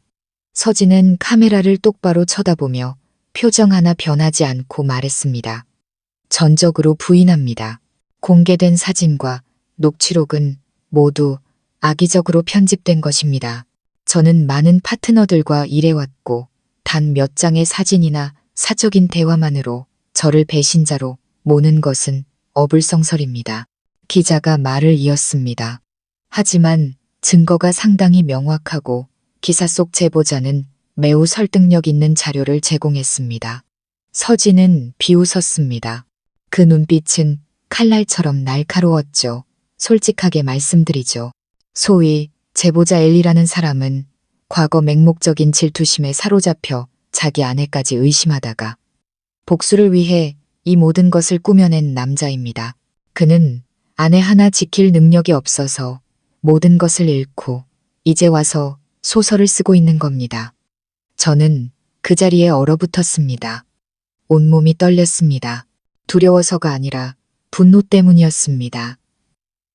서진은 카메라를 똑바로 쳐다보며 표정 하나 변하지 않고 말했습니다. 전적으로 부인합니다. 공개된 사진과 녹취록은 모두 악의적으로 편집된 것입니다. 저는 많은 파트너들과 일해왔고 단 몇 장의 사진이나 사적인 대화만으로 저를 배신자로 모는 것은 어불성설입니다. 기자가 말을 이었습니다. 하지만 증거가 상당히 명확하고 기사 속 제보자는 매우 설득력 있는 자료를 제공했습니다. 서진은 비웃었습니다. 그 눈빛은 칼날처럼 날카로웠죠. 솔직하게 말씀드리죠. 소위 제보자 엘리라는 사람은 과거 맹목적인 질투심에 사로잡혀 자기 아내까지 의심하다가 복수를 위해 이 모든 것을 꾸며낸 남자입니다. 그는 아내 하나 지킬 능력이 없어서 모든 것을 잃고 이제 와서 소설을 쓰고 있는 겁니다. 저는 그 자리에 얼어붙었습니다. 온몸이 떨렸습니다. 두려워서가 아니라 분노 때문이었습니다.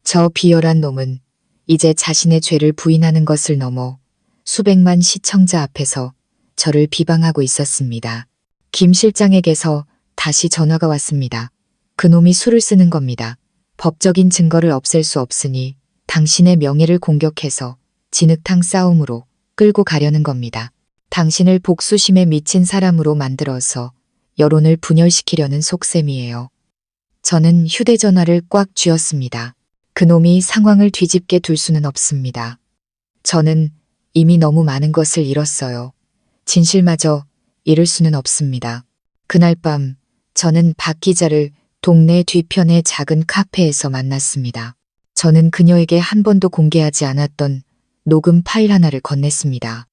저 비열한 놈은 이제 자신의 죄를 부인하는 것을 넘어 수백만 시청자 앞에서 저를 비방하고 있었습니다. 김 실장에게서 다시 전화가 왔습니다. 그놈이 수를 쓰는 겁니다. 법적인 증거를 없앨 수 없으니 당신의 명예를 공격해서 진흙탕 싸움으로 끌고 가려는 겁니다. 당신을 복수심에 미친 사람으로 만들어서 여론을 분열시키려는 속셈이에요. 저는 휴대전화를 꽉 쥐었습니다. 그놈이 상황을 뒤집게 둘 수는 없습니다. 저는 이미 너무 많은 것을 잃었어요. 진실마저 잃을 수는 없습니다. 그날 밤 저는 박 기자를 동네 뒤편의 작은 카페에서 만났습니다. 저는 그녀에게 한 번도 공개하지 않았던 녹음 파일 하나를 건넸습니다.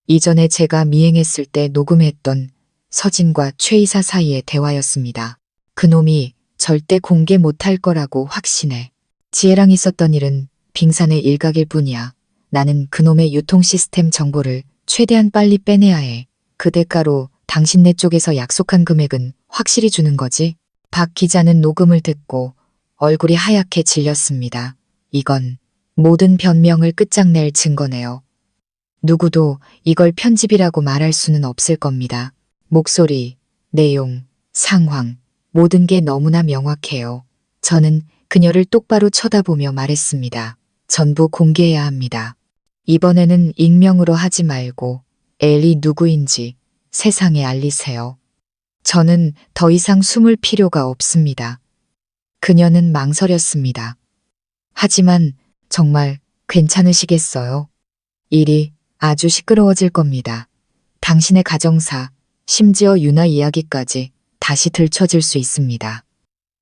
이전에 제가 미행했을 때 녹음했던 서진과 최 이사 사이의 대화였습니다. 그놈이 절대 공개 못할 거라고 확신해. 지혜랑 있었던 일은 빙산의 일각일 뿐이야. 나는 그놈의 유통 시스템 정보를 최대한 빨리 빼내야 해. 그 대가로 당신네 쪽에서 약속한 금액은 확실히 주는 거지? 박 기자는 녹음을 듣고 얼굴이 하얗게 질렸습니다. 이건 모든 변명을 끝장낼 증거네요. 누구도 이걸 편집이라고 말할 수는 없을 겁니다. 목소리, 내용, 상황, 모든 게 너무나 명확해요. 저는 그녀를 똑바로 쳐다보며 말했습니다. 전부 공개해야 합니다. 이번에는 익명으로 하지 말고 엘이 누구인지 세상에 알리세요. 저는 더 이상 숨을 필요가 없습니다. 그녀는 망설였습니다. 하지만 정말 괜찮으시겠어요? 일이 아주 시끄러워질 겁니다. 당신의 가정사, 심지어 유나 이야기까지 다시 들춰질 수 있습니다.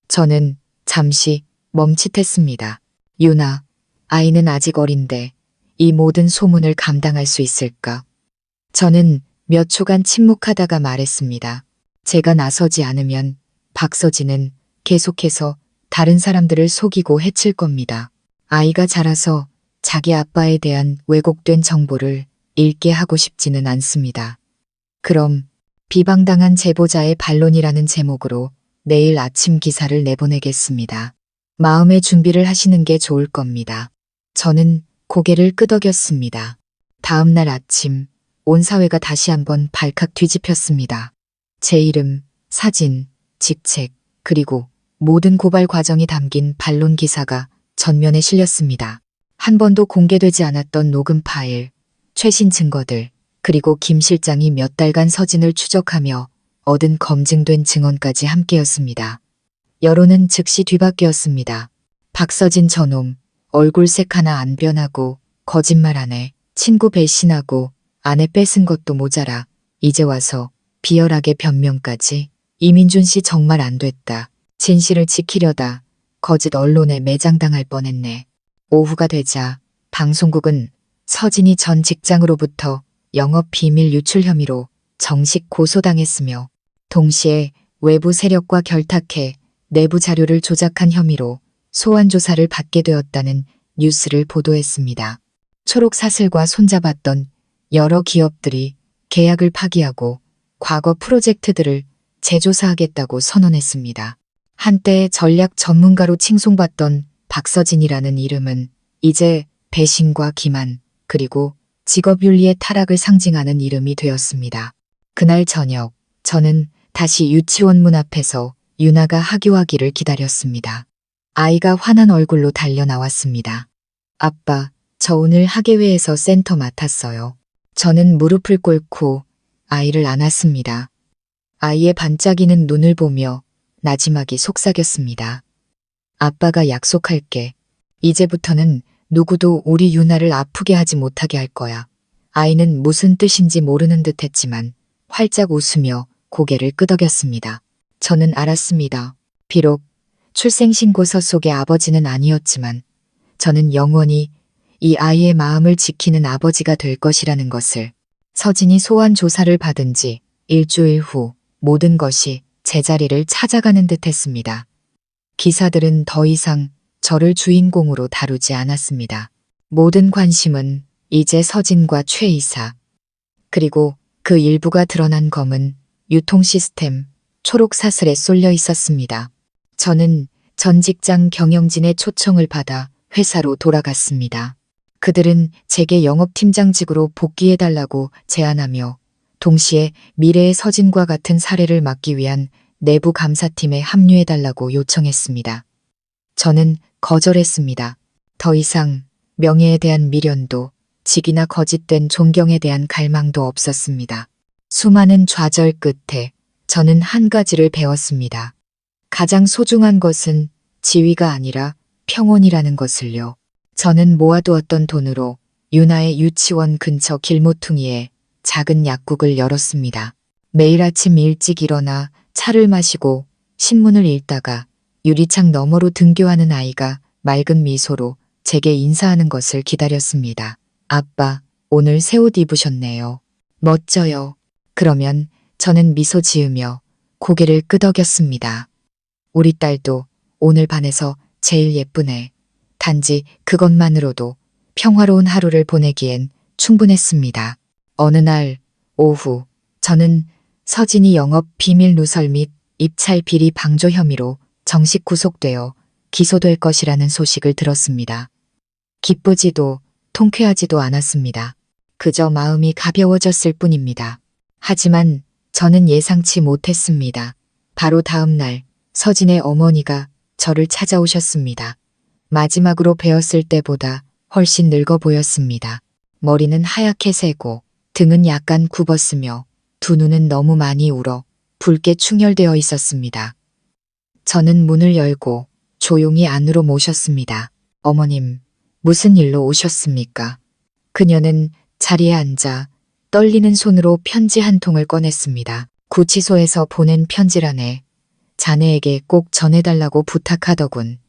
저는 잠시 멈칫했습니다. 유나, 아이는 아직 어린데 이 모든 소문을 감당할 수 있을까? 저는 몇 초간 침묵하다가 말했습니다. 제가 나서지 않으면 박서진은 계속해서 다른 사람들을 속이고 해칠 겁니다. 아이가 자라서 자기 아빠에 대한 왜곡된 정보를 읽게 하고 싶지는 않습니다. 그럼 비방당한 제보자의 반론이라는 제목으로 내일 아침 기사를 내보내겠습니다. 마음의 준비를 하시는 게 좋을 겁니다. 저는 고개를 끄덕였습니다. 다음 날 아침 온 사회가 다시 한번 발칵 뒤집혔습니다. 제 이름, 사진, 직책, 그리고 모든 고발 과정이 담긴 반론 기사가 전면에 실렸습니다. 한 번도 공개되지 않았던 녹음 파일, 최신 증거들, 그리고 김 실장이 몇 달간 서진을 추적하며 얻은 검증된 증언까지 함께였습니다. 여론은 즉시 뒤바뀌었습니다. 박서진 저놈, 얼굴색 하나 안 변하고 거짓말하네, 친구 배신하고 아내 뺏은 것도 모자라 이제 와서 비열하게 변명까지. 이민준 씨 정말 안 됐다. 진실을 지키려다 거짓 언론에 매장당할 뻔했네. 오후가 되자 방송국은 서진이 전 직장으로부터 영업 비밀 유출 혐의로 정식 고소당했으며 동시에 외부 세력과 결탁해 내부 자료를 조작한 혐의로 소환 조사를 받게 되었다는 뉴스를 보도했습니다. 초록 사슬과 손잡았던 여러 기업들이 계약을 파기하고 과거 프로젝트들을 재조사하겠다고 선언했습니다. 한때 전략 전문가로 칭송받던 박서진이라는 이름은 이제 배신과 기만, 그리고 직업윤리의 타락을 상징하는 이름이 되었습니다. 그날 저녁, 저는 다시 유치원 문 앞에서 유나가 하교하기를 기다렸습니다. 아이가 환한 얼굴로 달려 나왔습니다. 아빠, 저 오늘 학예회에서 센터 맡았어요. 저는 무릎을 꿇고 아이를 안았습니다. 아이의 반짝이는 눈을 보며 나지막이 속삭였습니다. 아빠가 약속할게. 이제부터는 누구도 우리 유나를 아프게 하지 못하게 할 거야. 아이는 무슨 뜻인지 모르는 듯 했지만 활짝 웃으며 고개를 끄덕였습니다. 저는 알았습니다. 비록 출생신고서 속의 아버지는 아니었지만 저는 영원히 이 아이의 마음을 지키는 아버지가 될 것이라는 것을. 서진이 소환 조사를 받은 지 일주일 후 모든 것이 제자리를 찾아가는 듯 했습니다. 기사들은 더 이상 저를 주인공으로 다루지 않았습니다. 모든 관심은 이제 서진과 최 이사, 그리고 그 일부가 드러난 검은 유통 시스템 초록 사슬에 쏠려 있었습니다. 저는 전 직장 경영진의 초청을 받아 회사로 돌아갔습니다. 그들은 제게 영업팀장직으로 복귀해달라고 제안하며 동시에 미래의 서진과 같은 사례를 막기 위한 내부 감사팀에 합류해달라고 요청했습니다. 저는 거절했습니다. 더 이상 명예에 대한 미련도 직이나 거짓된 존경에 대한 갈망도 없었습니다. 수많은 좌절 끝에 저는 한 가지를 배웠습니다. 가장 소중한 것은 지위가 아니라 평온이라는 것을요. 저는 모아두었던 돈으로 유나의 유치원 근처 길모퉁이에 작은 약국을 열었습니다. 매일 아침 일찍 일어나 차를 마시고 신문을 읽다가 유리창 너머로 등교하는 아이가 맑은 미소로 제게 인사하는 것을 기다렸습니다. 아빠, 오늘 새 옷 입으셨네요. 멋져요. 그러면 저는 미소 지으며 고개를 끄덕였습니다. 우리 딸도 오늘 반에서 제일 예쁘네. 단지 그것만으로도 평화로운 하루를 보내기엔 충분했습니다. 어느 날 오후 저는 서진이 영업 비밀 누설 및 입찰 비리 방조 혐의로 정식 구속되어 기소될 것이라는 소식을 들었습니다. 기쁘지도 통쾌하지도 않았습니다. 그저 마음이 가벼워졌을 뿐입니다. 하지만 저는 예상치 못했습니다. 바로 다음 날 서진의 어머니가 저를 찾아오셨습니다. 마지막으로 뵈었을 때보다 훨씬 늙어 보였습니다. 머리는 하얗게 새고 등은 약간 굽었으며 두 눈은 너무 많이 울어 붉게 충혈되어 있었습니다. 저는 문을 열고 조용히 안으로 모셨습니다. 어머님, 무슨 일로 오셨습니까? 그녀는 자리에 앉아 떨리는 손으로 편지 한 통을 꺼냈습니다. 구치소에서 보낸 편지라네. 자네에게 꼭 전해달라고 부탁하더군.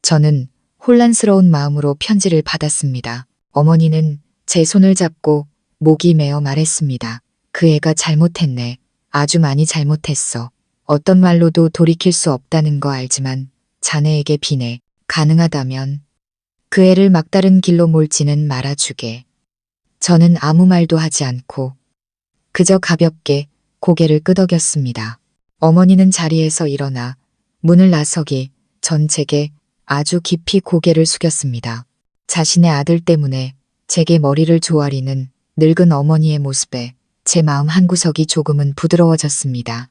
저는 혼란스러운 마음으로 편지를 받았습니다. 어머니는 제 손을 잡고 목이 메어 말했습니다. 그 애가 잘못했네. 아주 많이 잘못했어. 어떤 말로도 돌이킬 수 없다는 거 알지만 자네에게 비네. 가능하다면 그 애를 막다른 길로 몰지는 말아주게. 저는 아무 말도 하지 않고 그저 가볍게 고개를 끄덕였습니다. 어머니는 자리에서 일어나 문을 나서기 전 제게 아주 깊이 고개를 숙였습니다. 자신의 아들 때문에 제게 머리를 조아리는 늙은 어머니의 모습에 제 마음 한구석이 조금은 부드러워졌습니다.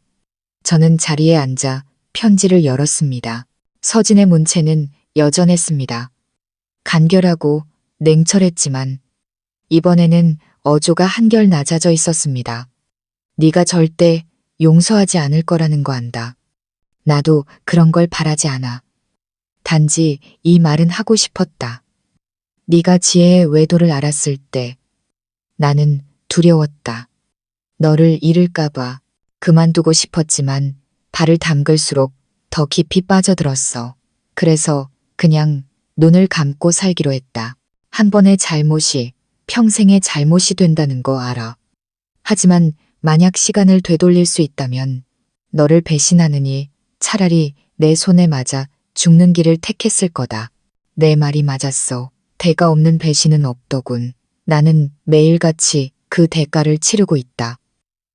저는 자리에 앉아 편지를 열었습니다. 서진의 문체는 여전했습니다. 간결하고 냉철했지만 이번에는 어조가 한결 낮아져 있었습니다. 네가 절대 용서하지 않을 거라는 거 안다. 나도 그런 걸 바라지 않아. 단지 이 말은 하고 싶었다. 네가 지혜의 외도를 알았을 때 나는 두려웠다. 너를 잃을까봐 그만두고 싶었지만 발을 담글수록 더 깊이 빠져들었어. 그래서 그냥 눈을 감고 살기로 했다. 한 번의 잘못이 평생의 잘못이 된다는 거 알아. 하지만 만약 시간을 되돌릴 수 있다면 너를 배신하느니 차라리 내 손에 맞아 죽는 길을 택했을 거다. 내 말이 맞았어. 대가 없는 배신은 없더군. 나는 매일같이 그 대가를 치르고 있다.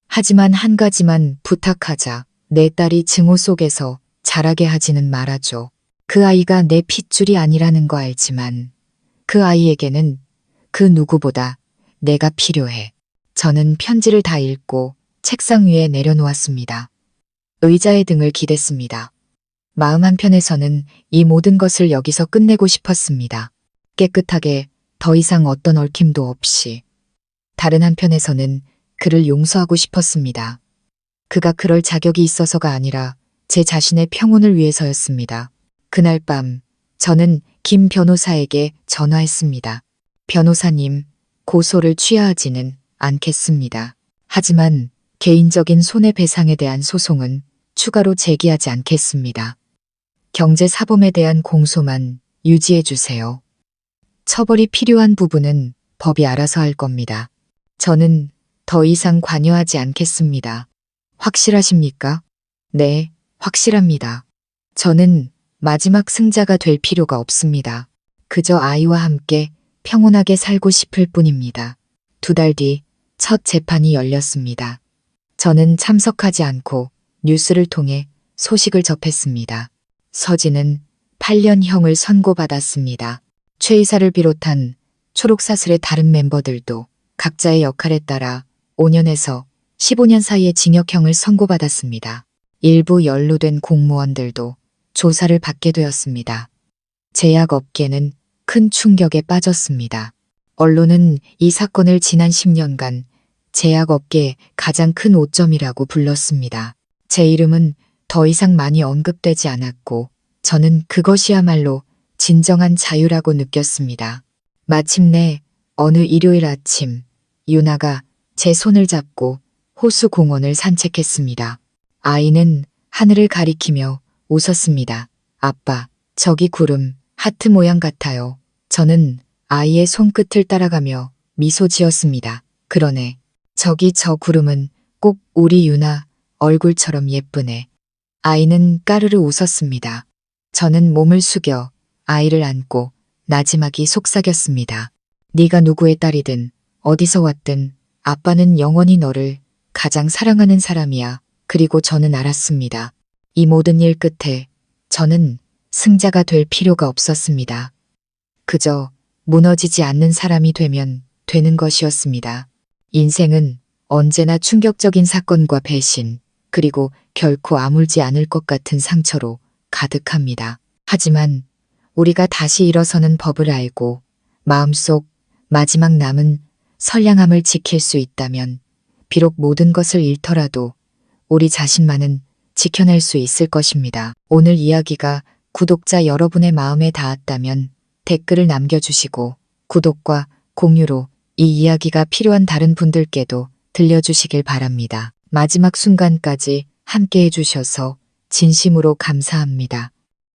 하지만 한 가지만 부탁하자. 내 딸이 증오 속에서 자라게 하지는 말아줘. 그 아이가 내 핏줄이 아니라는 거 알지만 그 아이에게는 그 누구보다 내가 필요해. 저는 편지를 다 읽고 책상 위에 내려놓았습니다. 의자에 등을 기댔습니다. 마음 한편에서는 이 모든 것을 여기서 끝내고 싶었습니다. 깨끗하게 더 이상 어떤 얽힘도 없이. 다른 한편에서는 그를 용서하고 싶었습니다. 그가 그럴 자격이 있어서가 아니라 제 자신의 평온을 위해서였습니다. 그날 밤 저는 김 변호사에게 전화했습니다. 변호사님, 고소를 취하하지는 않겠습니다. 하지만 개인적인 손해배상에 대한 소송은 추가로 제기하지 않겠습니다. 경제사범에 대한 공소만 유지해 주세요. 처벌이 필요한 부분은 법이 알아서 할 겁니다. 저는 더 이상 관여하지 않겠습니다. 확실하십니까? 네, 확실합니다. 저는 마지막 승자가 될 필요가 없습니다. 그저 아이와 함께 평온하게 살고 싶을 뿐입니다. 2달 뒤 첫 재판이 열렸습니다. 저는 참석하지 않고 뉴스를 통해 소식을 접했습니다. 서진은 8년형을 선고받았습니다. 최 이사를 비롯한 초록사슬의 다른 멤버들도 각자의 역할에 따라 5년에서 15년 사이의 징역형을 선고받았습니다. 일부 연루된 공무원들도 조사를 받게 되었습니다. 제약업계는 큰 충격에 빠졌습니다. 언론은 이 사건을 지난 10년간 제약업계의 가장 큰 오점이라고 불렀습니다. 제 이름은 더 이상 많이 언급되지 않았고 저는 그것이야말로 진정한 자유라고 느꼈습니다. 마침내 어느 일요일 아침 유나가 제 손을 잡고 호수 공원을 산책했습니다. 아이는 하늘을 가리키며 웃었습니다. 아빠, 저기 구름, 하트 모양 같아요. 저는 아이의 손끝을 따라가며 미소 지었습니다. 그러네. 저기 저 구름은 꼭 우리 유나 얼굴처럼 예쁘네. 아이는 까르르 웃었습니다. 저는 몸을 숙여 아이를 안고 나지막이 속삭였습니다. 네가 누구의 딸이든 어디서 왔든 아빠는 영원히 너를 가장 사랑하는 사람이야. 그리고 저는 알았습니다. 이 모든 일 끝에 저는 승자가 될 필요가 없었습니다. 그저 무너지지 않는 사람이 되면 되는 것이었습니다. 인생은 언제나 충격적인 사건과 배신, 그리고 결코 아물지 않을 것 같은 상처로 가득합니다. 하지만 우리가 다시 일어서는 법을 알고 마음속 마지막 남은 선량함을 지킬 수 있다면 비록 모든 것을 잃더라도 우리 자신만은 지켜낼 수 있을 것입니다. 오늘 이야기가 구독자 여러분의 마음에 닿았다면 댓글을 남겨주시고 구독과 공유로 이 이야기가 필요한 다른 분들께도 들려주시길 바랍니다. 마지막 순간까지 함께 해주셔서 진심으로 감사합니다.